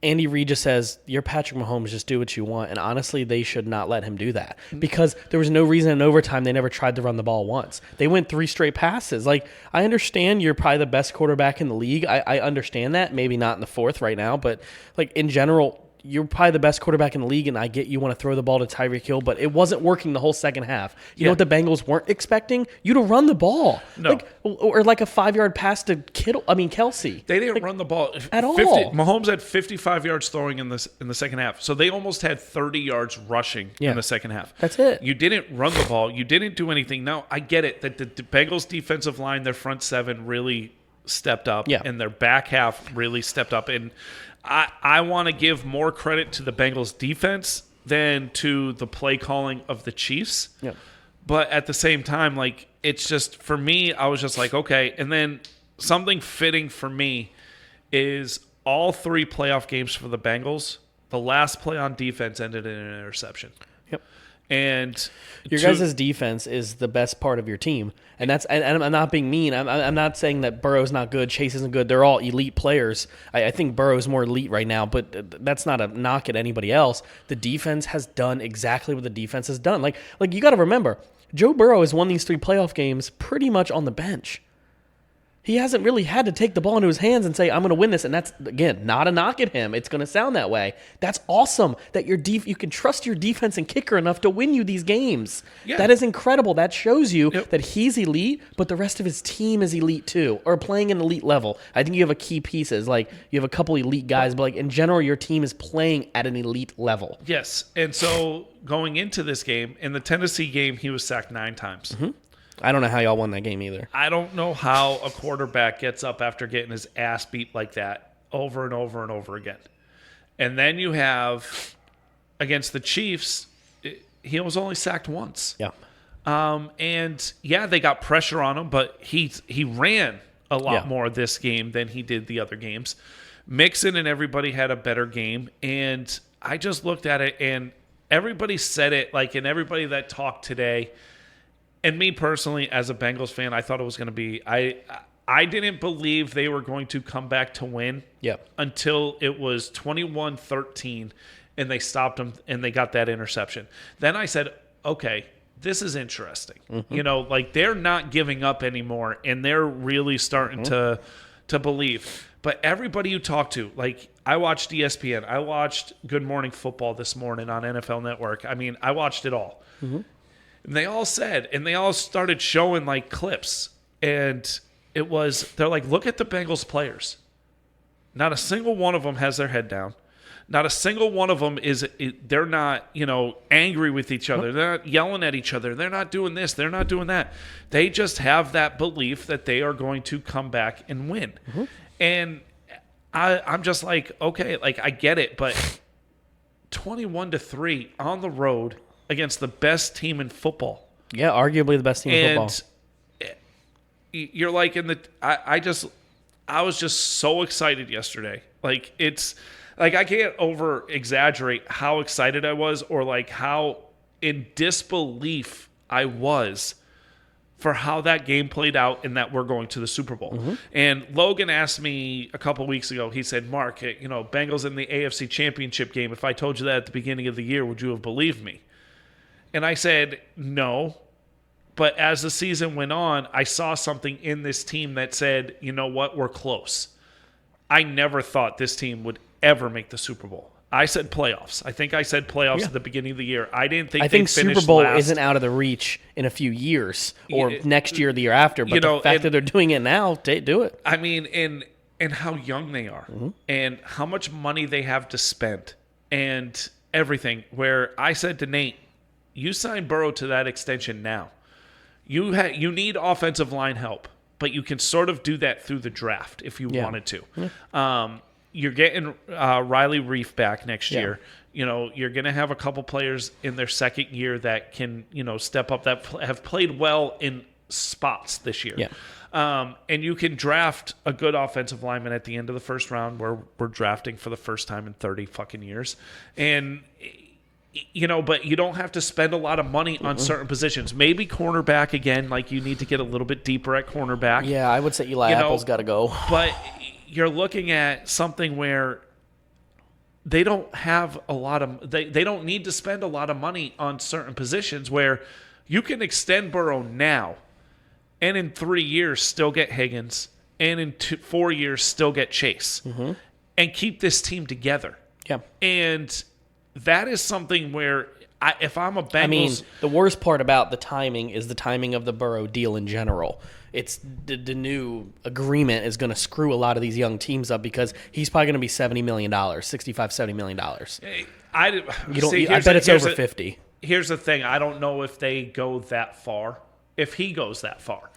Andy Reid just says, you're Patrick Mahomes, just do what you want. And honestly, they should not let him do that because there was no reason in overtime they never tried to run the ball once. They went 3 straight passes. Like, I understand you're probably the best quarterback in the league. I understand that. Maybe not in the fourth right now, but like in general, you're probably the best quarterback in the league, and I get you want to throw the ball to Tyreek Hill, but it wasn't working the whole second half. You know what the Bengals weren't expecting? You to run the ball. No. Or like a 5-yard pass to Kelsey. They didn't run the ball at all. Mahomes had 55 yards throwing in the second half. So they almost had 30 yards rushing in the second half. That's it. You didn't run the ball. You didn't do anything. Now, I get it that the Bengals defensive line, their front seven really stepped up, and their back half really stepped up. And I want to give more credit to the Bengals defense than to the play calling of the Chiefs. Yeah. But at the same time, like, it's just, for me, I was just like, okay. And then something fitting for me is all 3 playoff games for the Bengals, the last play on defense ended in an interception. Yep. And your guys' defense is the best part of your team. And I'm not being mean. I'm not saying that Burrow's not good, Chase isn't good. They're all elite players. I think Burrow's more elite right now, but that's not a knock at anybody else. The defense has done exactly what the defense has done. Like you got to remember, Joe Burrow has won these 3 playoff games pretty much on the bench. He hasn't really had to take the ball into his hands and say, I'm going to win this. And that's, again, not a knock at him. It's going to sound that way. That's awesome that you can trust your defense and kicker enough to win you these games. Yeah. That is incredible. That shows you that he's elite, but the rest of his team is elite too, or playing an elite level. I think you have a key pieces. Like, you have a couple elite guys, but like in general, your team is playing at an elite level. Yes. And so going into this game, in the Tennessee game, he was sacked 9 times. Mm-hmm. I don't know how y'all won that game either. I don't know how a quarterback gets up after getting his ass beat like that over and over and over again. And then you have, against the Chiefs, he was only sacked once. Yeah. They got pressure on him, but he ran a lot more this game than he did the other games. Mixon and everybody had a better game, and I just looked at it, and everybody said it, like, and everybody that talked today. And me personally, as a Bengals fan, I thought it was going to be I didn't believe they were going to come back to win until it was 21-13 and they stopped them and they got that interception. Then I said, okay, this is interesting. Mm-hmm. You know, like, they're not giving up anymore and they're really starting to believe. But everybody you talk to, like, I watched ESPN. I watched Good Morning Football this morning on NFL Network. I mean, I watched it all. Mm-hmm. And they all said, and they all started showing, like, clips. And they're like, look at the Bengals players. Not a single one of them has their head down. Not a single one of them they're not, angry with each other. They're not yelling at each other. They're not doing this. They're not doing that. They just have that belief that they are going to come back and win. Mm-hmm. And I'm just like, okay, like, I get it. But 21-3 on the road against the best team in football. Yeah, arguably the best team in football. You're like I was just so excited yesterday. Like, it's like, I can't over exaggerate how excited I was, or like how in disbelief I was for how that game played out and that we're going to the Super Bowl. Mm-hmm. And Logan asked me a couple weeks ago, he said, Mark, Bengals in the AFC Championship game, if I told you that at the beginning of the year, would you have believed me? And I said, no. But as the season went on, I saw something in this team that said, you know what, we're close. I never thought this team would ever make the Super Bowl. I said playoffs. I think I said playoffs at the beginning of the year. I didn't think they'd finish Super Bowl last. Isn't out of the reach in a few years or next year or the year after. But the fact that they're doing it now, do it. I mean, and how young they are and how much money they have to spend and everything. Where I said to Nate, you sign Burrow to that extension now. You need offensive line help, but you can sort of do that through the draft if you wanted to. Yeah. You're getting Riley Reif back next year. You're going to have a couple players in their second year that can, step up, that have played well in spots this year. Yeah. And you can draft a good offensive lineman at the end of the first round, where we're drafting for the first time in 30 fucking years. And, but you don't have to spend a lot of money on certain positions. Maybe cornerback again, like you need to get a little bit deeper at cornerback. Yeah, I would say Eli Apple's got to go. But you're looking at something where they don't have a lot of they don't need to spend a lot of money on certain positions, where you can extend Burrow now and in 3 years still get Higgins and in 4 years still get Chase and keep this team together. Yeah. And that is something where if I'm a Bengals... I mean, the worst part about the timing is the timing of the Burrow deal in general. It's the new agreement is going to screw a lot of these young teams up, because he's probably going to be $70 million, $65, $70 million. I bet it's over 50. Here's the thing. I don't know if they go that far, if he goes that far.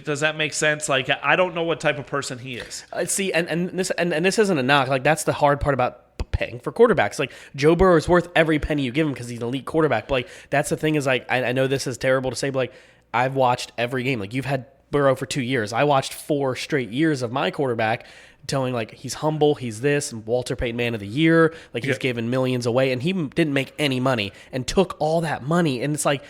Does that make sense? Like, I don't know what type of person he is. See, and this isn't a knock. Like, that's the hard part about paying for quarterbacks. Like, Joe Burrow is worth every penny you give him because he's an elite quarterback. But, like, that's the thing is, like, I know this is terrible to say, but, like, I've watched every game. Like, you've had Burrow for 2 years. I watched 4 straight years of my quarterback, telling, like, he's humble, he's this, and Walter Payton Man of the Year. Like, he's given millions away, and he didn't make any money and took all that money. And it's like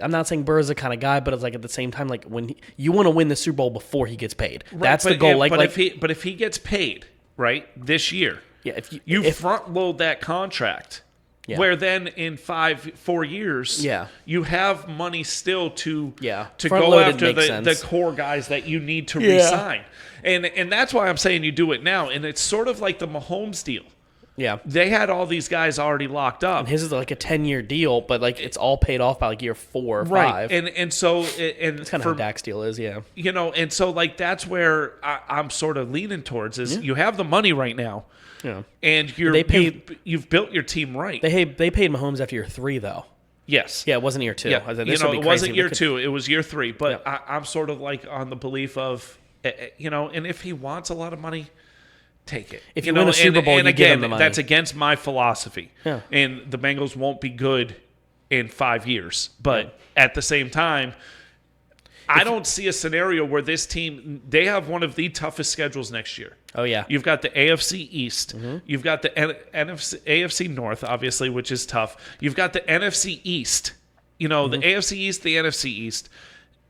I'm not saying Burrow's the kind of guy, but it's like at the same time, like, when you want to win the Super Bowl before he gets paid. Right, that's the goal. If he gets paid right this year, if you front load that contract. Yeah. Where then in 4 years, you have money still to go after the core guys that you need to re-sign. And that's why I'm saying you do it now. And it's sort of like the Mahomes deal. Yeah. They had all these guys already locked up. And his is like a 10-year deal, but like it's all paid off by like year 4 or 5. Right. And so that's kind of how Dak's deal is, and so like that's where I'm sort of leaning towards is you have the money right now. Yeah, and you've built your team right. They paid Mahomes after year 3, though. Yes. Yeah, it wasn't year 2. Yeah. It wasn't year 2. It was year 3. But I'm sort of like on the belief of, and if he wants a lot of money, take it. If you win a Super Bowl, you give him the money. That's against my philosophy. Yeah. And the Bengals won't be good in 5 years. But at the same time, I don't see a scenario where this team, they have one of the toughest schedules next year. Oh, yeah. You've got the AFC East. Mm-hmm. You've got the AFC North, obviously, which is tough. You've got the NFC East. The AFC East, the NFC East,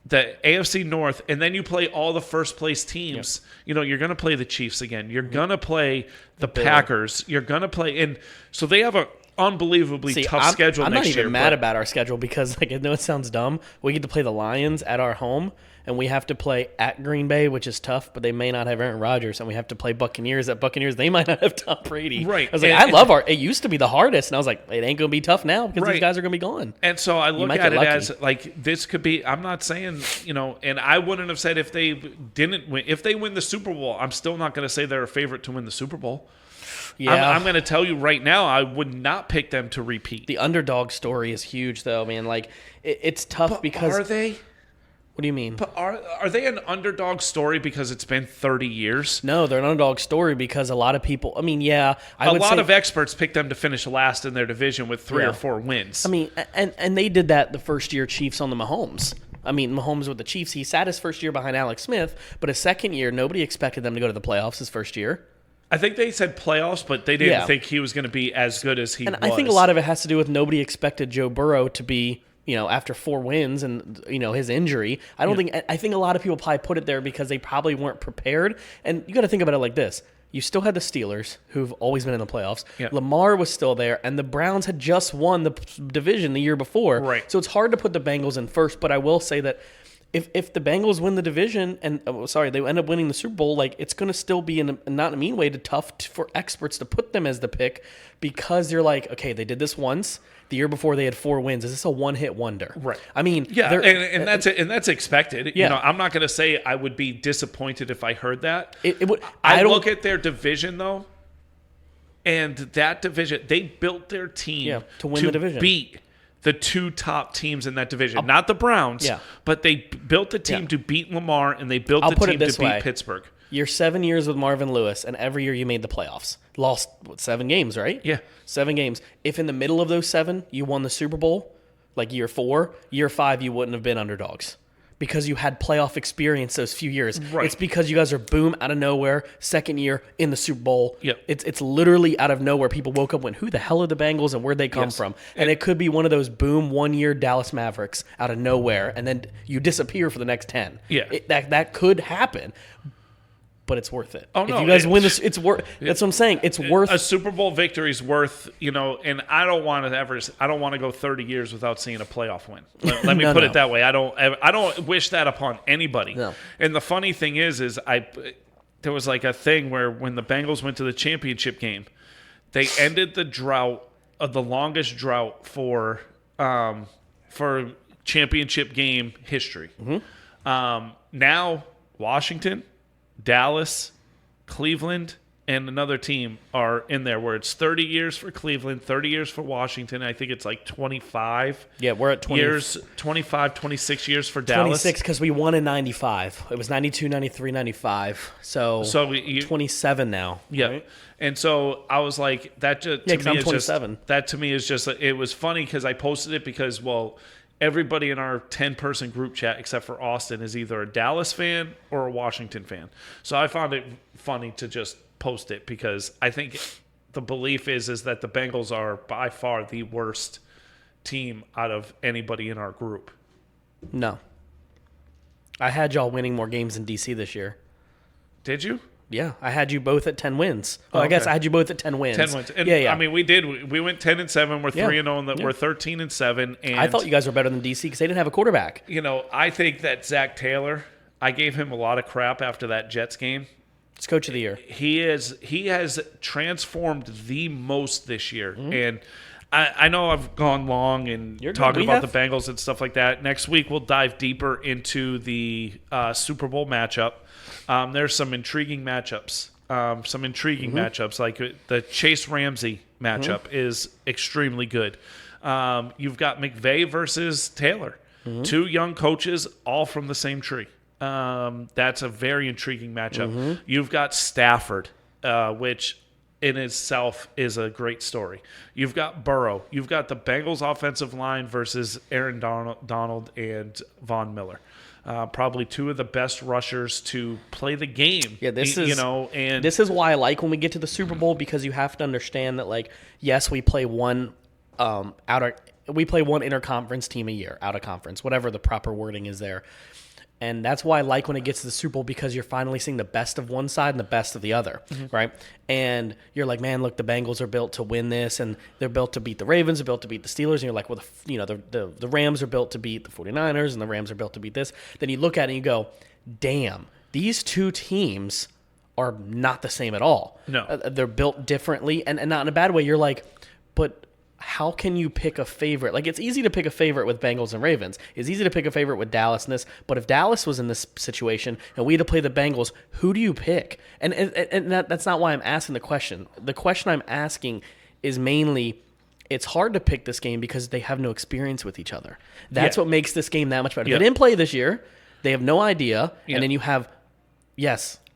the AFC North, and then you play all the first-place teams. Yep. You're going to play the Chiefs again. You're going to play the Packers. You're going to play – and so they have a unbelievably tough schedule next year. I'm not even mad about our schedule because, like, I know it sounds dumb. We get to play the Lions at our home, and we have to play at Green Bay, which is tough, but they may not have Aaron Rodgers, and we have to play Buccaneers at Buccaneers. They might not have Tom Brady. Right. I was like, it used to be the hardest, and I was like, it ain't going to be tough now because these guys are going to be gone. And so I look at it as, like, this could be, I'm not saying, and I wouldn't have said if they didn't win, if they win the Super Bowl, I'm still not going to say they're a favorite to win the Super Bowl. Yeah. I'm going to tell you right now, I would not pick them to repeat. The underdog story is huge, though, man. Like, it's tough because... Are they? What do you mean? But are they an underdog story because it's been 30 years? No, they're an underdog story because a lot of people... I mean, yeah. A lot of experts picked them to finish last in their division with 3 or 4 wins. I mean, and they did that the first year Chiefs on the Mahomes. I mean, Mahomes with the Chiefs, he sat his first year behind Alex Smith, but his second year, nobody expected them to go to the playoffs his first year. I think they said playoffs, but they didn't think he was going to be as good as he was. And I think a lot of it has to do with nobody expected Joe Burrow to be after 4 wins and, his injury. I think a lot of people probably put it there because they probably weren't prepared. And you got to think about it like this. You still had the Steelers, who've always been in the playoffs. Yeah. Lamar was still there, and the Browns had just won the division the year before. Right. So it's hard to put the Bengals in first, but I will say that if the Bengals win the division and they end up winning the Super Bowl, like it's going to still be not in a mean way tough for experts to put them as the pick because they're like, okay, they did this once. The year before they had 4 wins. Is this a one-hit wonder? Right. I mean, yeah, and that's expected. Yeah. I'm not going to say I would be disappointed if I heard that. It would. I look at their division though, and that division they built their team to win the division, beat the 2 top teams in that division, not the Browns. Yeah. But they built the team to beat Lamar, and they built the team to beat Pittsburgh. You're 7 years with Marvin Lewis, and every year you made the playoffs. Lost 7 games, right? Yeah. 7 games. If in the middle of those 7 you won the Super Bowl, like year 4, year 5 you wouldn't have been underdogs because you had playoff experience those few years. Right. It's because you guys are boom out of nowhere, second year in the Super Bowl. Yep. It's literally out of nowhere. People woke up and went, who the hell are the Bengals and where'd they come from? And it could be one of those boom 1 year Dallas Mavericks out of nowhere, and then you disappear for the next 10. Yeah. That could happen. But it's worth it. Oh, no, if you guys win this, it's worth. That's what I'm saying. It's worth a Super Bowl victory is worth, and I don't want to go 30 years without seeing a playoff win. Let me put it that way. I don't wish that upon anybody. No. And the funny thing is there was like a thing where when the Bengals went to the championship game, they ended the drought of the longest drought for championship game history. Mm-hmm. Now Washington, Dallas, Cleveland, and another team are in there where it's 30 years for Cleveland, 30 years for Washington. I think it's like 25. Yeah, we're at 20 years, 25, 26 years for Dallas. 26 because we won in 95. It was 92, 93, 95. So 27 now. Yeah. Right? And so I was like, that just to me I'm is 27. just that to me is just it was funny because I posted it because everybody in our 10-person group chat except for Austin is either a Dallas fan or a Washington fan. So I found it funny to just post it because I think the belief is that the Bengals are by far the worst team out of anybody in our group. No. I had y'all winning more games than DC this year. Did you? Yeah, I had you both at 10 wins. I guess I had you both at 10 wins. 10 wins. And yeah. I mean, we did. We went 10-7. We're 3-0, and we're 13-7. And I thought you guys were better than DC because they didn't have a quarterback. I think that Zach Taylor, I gave him a lot of crap after that Jets game. It's coach of the year. He has transformed the most this year, and I know I've gone long and talking about the Bengals and stuff like that. Next week we'll dive deeper into the Super Bowl matchup. There's some intriguing matchups. Matchups like the Chase Ramsey matchup is extremely good. You've got McVay versus Taylor, 2 young coaches, all from the same tree. That's a very intriguing matchup. You've got Stafford, which in itself is a great story. You've got Burrow. You've got the Bengals offensive line versus Aaron Donald and Von Miller. Probably 2 of the best rushers to play the game. Yeah, this is why I like when we get to the Super Bowl because you have to understand that yes, we play one interconference team a year, out of conference, whatever the proper wording is there. And that's why I like when it gets to the Super Bowl because you're finally seeing the best of one side and the best of the other, right? And you're like, man, look, the Bengals are built to win this, and they're built to beat the Ravens, they're built to beat the Steelers, and you're like, well, the Rams are built to beat the 49ers, and the Rams are built to beat this. Then you look at it and you go, damn, these 2 teams are not the same at all. No. They're built differently, and not in a bad way. You're like, but how can you pick a favorite? It's easy to pick a favorite with Bengals and Ravens. It's easy to pick a favorite with Dallas and this. But if Dallas was in this situation and we had to play the Bengals, who do you pick? And that's not why I'm asking the question. The question I'm asking is mainly it's hard to pick this game because they have no experience with each other. That's what makes this game that much better. They didn't play this year. They have no idea. And then you have,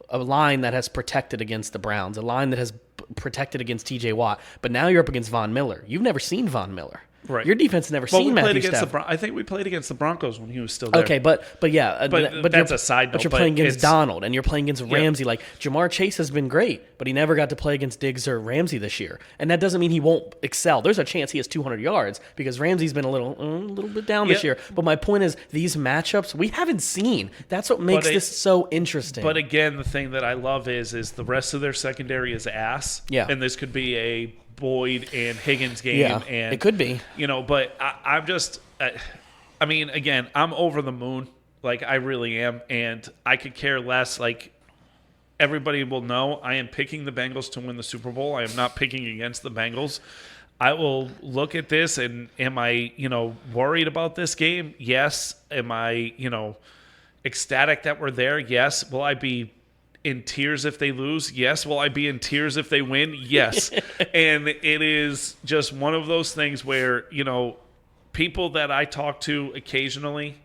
a line that has protected against the Browns, a line that has protected against TJ Watt, but now you're up against Von Miller. You've never seen Von Miller. Right. Your defense never seen Matthew Stafford. I think we played against the Broncos when he was still there. Okay, but yeah, but that's a side note. But you're playing against Donald, and you're playing against Ramsey. Like, Jamar Chase has been great, but he never got to play against Diggs or Ramsey this year, and that doesn't mean he won't excel. There's a chance he has 200 yards because Ramsey's been a little bit down this year. But my point is, these matchups we haven't seen. That's what makes this so interesting. But again, the thing that I love is the rest of their secondary is ass. Yeah, and this could be a Boyd and Higgins game. Yeah, and it could be. But I'm just, I mean, again, I'm over the moon. Like, I really am, and I could care less. Like, everybody will know I am picking the Bengals to win the Super Bowl. I am not picking against the Bengals. I will look at this and am I, worried about this game? Yes. Am I, ecstatic that we're there? Yes. Will I be in tears if they lose? Yes. Will I be in tears if they win? Yes. And it is just one of those things where, people that I talk to occasionally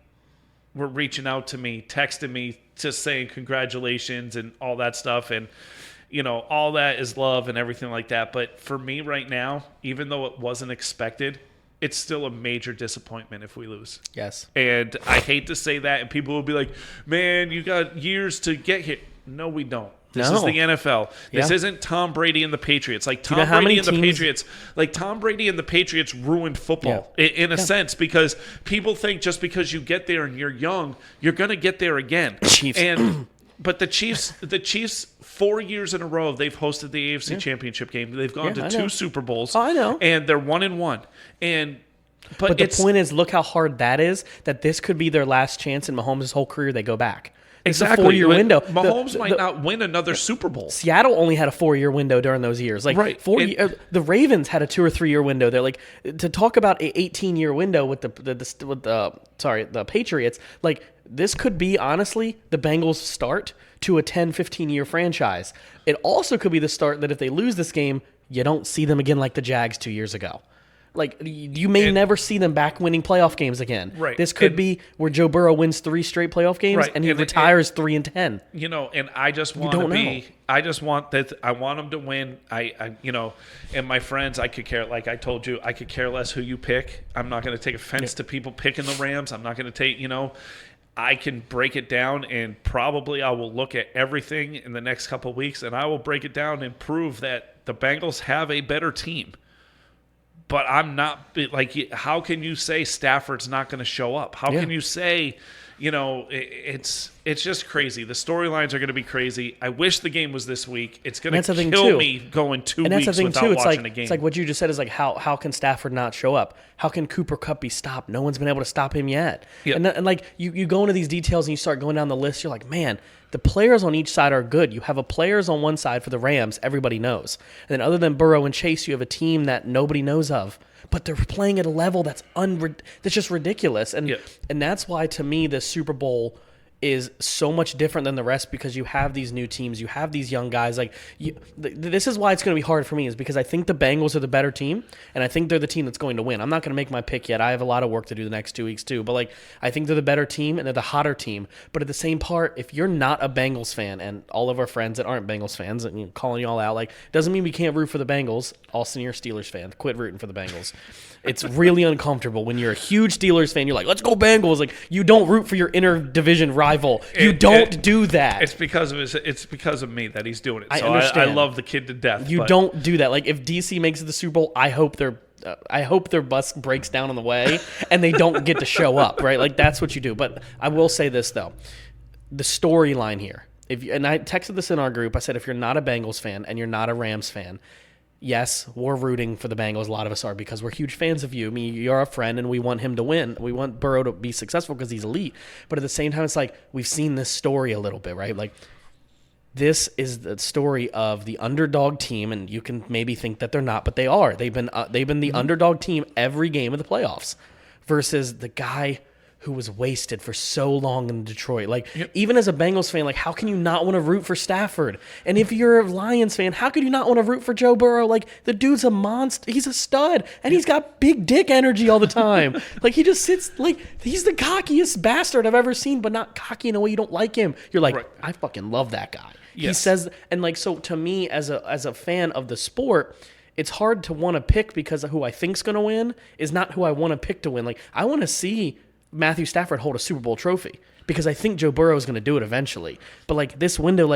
were reaching out to me, texting me, just saying congratulations and all that stuff. And, all that is love and everything like that. But for me right now, even though it wasn't expected, it's still a major disappointment if we lose. Yes. And I hate to say that, and people will be like, man, you got years to get here. No, we don't. This is the NFL. This isn't Tom Brady and the Patriots. Like, Tom Brady and the Patriots ruined football in a sense, because people think just because you get there and you're young, you're going to get there again. Chiefs. But the Chiefs 4 years in a row, they've hosted the AFC Championship game. They've gone to 2 Super Bowls. Oh, I know. And they're 1-1. But the point is, look how hard that is, that this could be their last chance in Mahomes' whole career. They go back. Exactly. It's a 4-year window. Mahomes might not win another Super Bowl. Seattle only had a 4-year window during those years. Like, right. The Ravens had a 2 or 3 year window. They're like, to talk about an 18-year window with the Patriots. Like, this could be, honestly, the Bengals' start to a 10, 15-year franchise. It also could be the start that if they lose this game, you don't see them again like the Jags 2 years ago. Like, you may never see them back winning playoff games again. Right. This could be where Joe Burrow wins 3 straight playoff games and he retires 3-10. And I just want to be. I just want that. I want them to win. And my friends, I could care. Like I told you, I could care less who you pick. I'm not going to take offense to people picking the Rams. I'm not going to take. I can break it down, and probably I will look at everything in the next couple of weeks, and I will break it down and prove that the Bengals have a better team. But I'm not like, how can you say Stafford's not going to show up? How can you say, it's just crazy. The storylines are going to be crazy. I wish the game was this week. It's going to kill me going 2 weeks without watching a game. It's like what you just said is like, how can Stafford not show up? How can Cooper Kupp be stopped? No one's been able to stop him yet. Yep. And like you go into these details and you start going down the list. You're like, man, the players on each side are good. You have a players on one side for the Rams, everybody knows. And then other than Burrow and Chase, you have a team that nobody knows of. But they're playing at a level that's just ridiculous. And that's why, to me, the Super Bowl is so much different than the rest, because you have these new teams, you have these young guys. Like, this is why it's going to be hard for me, is because I think the Bengals are the better team, and I think they're the team that's going to win. I'm not going to make my pick yet. I have a lot of work to do the next 2 weeks too. But like, I think they're the better team and they're the hotter team. But at the same part, if you're not a Bengals fan, and all of our friends that aren't Bengals fans, and calling you all out, like, doesn't mean we can't root for the Bengals. Austin, you're a Steelers fan. Quit rooting for the Bengals. It's really uncomfortable when you're a huge Steelers fan. You're like, let's go Bengals. Like, you don't root for your inter-division rival. You don't do that. It's because of me that he's doing it. So I understand. I love the kid to death. You don't do that. Like, if DC makes it the Super Bowl, I hope their bus breaks down on the way and they don't get to show up, right? Like, that's what you do. But I will say this, though. The storyline here. And I texted this in our group. I said, if you're not a Bengals fan and you're not a Rams fan, yes, we're rooting for the Bengals. A lot of us are, because we're huge fans of you. I mean, you're a friend, and we want him to win. We want Burrow to be successful because he's elite. But at the same time, it's like, we've seen this story a little bit, right? Like, this is the story of the underdog team, and you can maybe think that they're not, but they are. They've been the underdog team every game of the playoffs, versus the guy who was wasted for so long in Detroit. Like, even as a Bengals fan, like, how can you not want to root for Stafford? And if you're a Lions fan, how could you not want to root for Joe Burrow? Like, the dude's a monster. He's a stud, and he's got big dick energy all the time. Like, he just sits, like, he's the cockiest bastard I've ever seen, but not cocky in a way you don't like him. You're like, right. I fucking love that guy. Yes. He says, and like, so to me, as a fan of the sport, it's hard to want to pick because who I think's going to win is not who I want to pick to win. Like, I want to see Matthew Stafford hold a Super Bowl trophy because I think Joe Burrow is going to do it eventually. But like this window,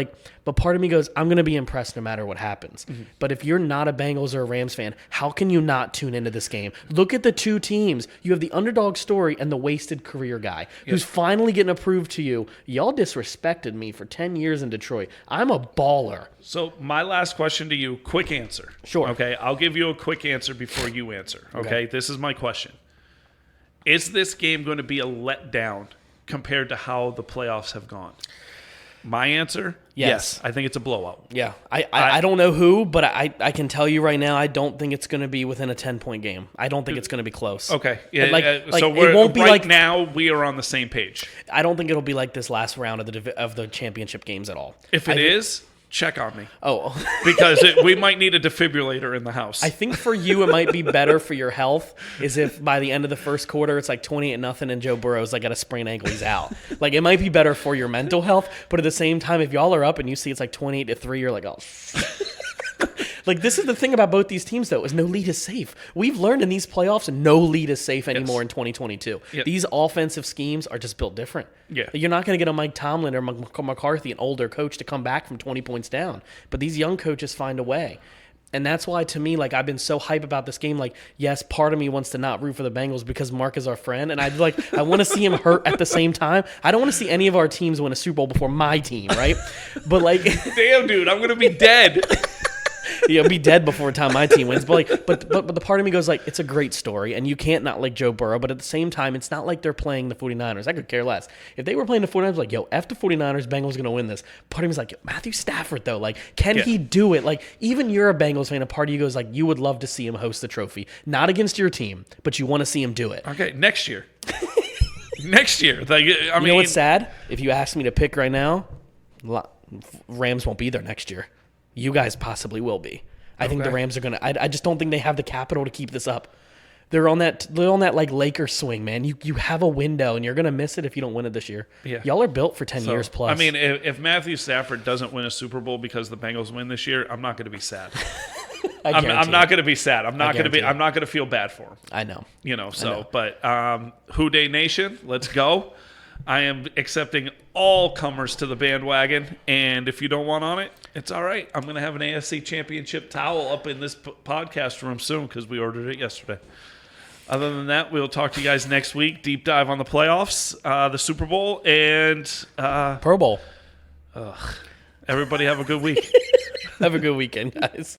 but part of me goes, I'm going to be impressed no matter what happens. Mm-hmm. But if you're not a Bengals or a Rams fan, how can you not tune into this game? Look at the two teams. You have the underdog story and the wasted career guy who's finally getting approved to you. Y'all disrespected me for 10 years in Detroit. I'm a baller. So my last question to you, quick answer. Sure. Okay, I'll give you a quick answer before you answer. Okay, this is my question. Is this game going to be a letdown compared to how the playoffs have gone? My answer, yes. I think it's a blowout. Yeah. I don't know who, but I can tell you right now, I don't think it's going to be within a 10-point game. I don't think it's going to be close. Okay. Yeah, so it won't be now we are on the same page. I don't think it'll be like this last round of the championship games at all. If it is, check on me. Oh. Because we might need a defibrillator in the house. I think for you, it might be better for your health is if by the end of the first quarter, it's like 28-0 and Joe Burrow's like got a sprained ankle, he's out. Like, it might be better for your mental health, but at the same time, if y'all are up and you see it's like 28-3, you're like, oh. Like, this is the thing about both these teams, though, is no lead is safe. We've learned in these playoffs no lead is safe anymore in 2022. Yep. These offensive schemes are just built different. Yeah. You're not going to get a Mike Tomlin or McCarthy, an older coach, to come back from 20 points down. But these young coaches find a way. And that's why, to me, like, I've been so hype about this game. Like, yes, part of me wants to not root for the Bengals because Mark is our friend. And I want to see him hurt at the same time. I don't want to see any of our teams win a Super Bowl before my team, right? But, like... Damn, dude, I'm going to be dead. You'll be dead before time my team wins. But the part of me goes like, it's a great story, and you can't not like Joe Burrow. But at the same time, it's not like they're playing the 49ers. I could care less. If they were playing the 49ers, like, yo, F the 49ers, Bengals going to win this. Part of me is like, yo, Matthew Stafford, though. Like, can he do it? Like, even you're a Bengals fan, a part of you goes like, you would love to see him host the trophy. Not against your team, but you want to see him do it. Okay, next year. Next year. Like, I mean, you know what's sad? If you ask me to pick right now, Rams won't be there next year. You guys possibly will be. I think the Rams are going to... I just don't think they have the capital to keep this up. They're on that like Lakers swing, man. You have a window, and you're going to miss it if you don't win it this year. Yeah. Y'all are built for 10 years plus. I mean, if Matthew Stafford doesn't win a Super Bowl because the Bengals win this year, I'm not going to be sad. I'm not going to be sad. I'm not going to feel bad for him. I know. But Who Dey Nation, let's go. I am accepting all comers to the bandwagon, and if you don't want on it, it's all right. I'm going to have an AFC Championship towel up in this podcast room soon because we ordered it yesterday. Other than that, we'll talk to you guys next week. Deep dive on the playoffs, the Super Bowl, and... Pro Bowl. Everybody have a good week. Have a good weekend, guys.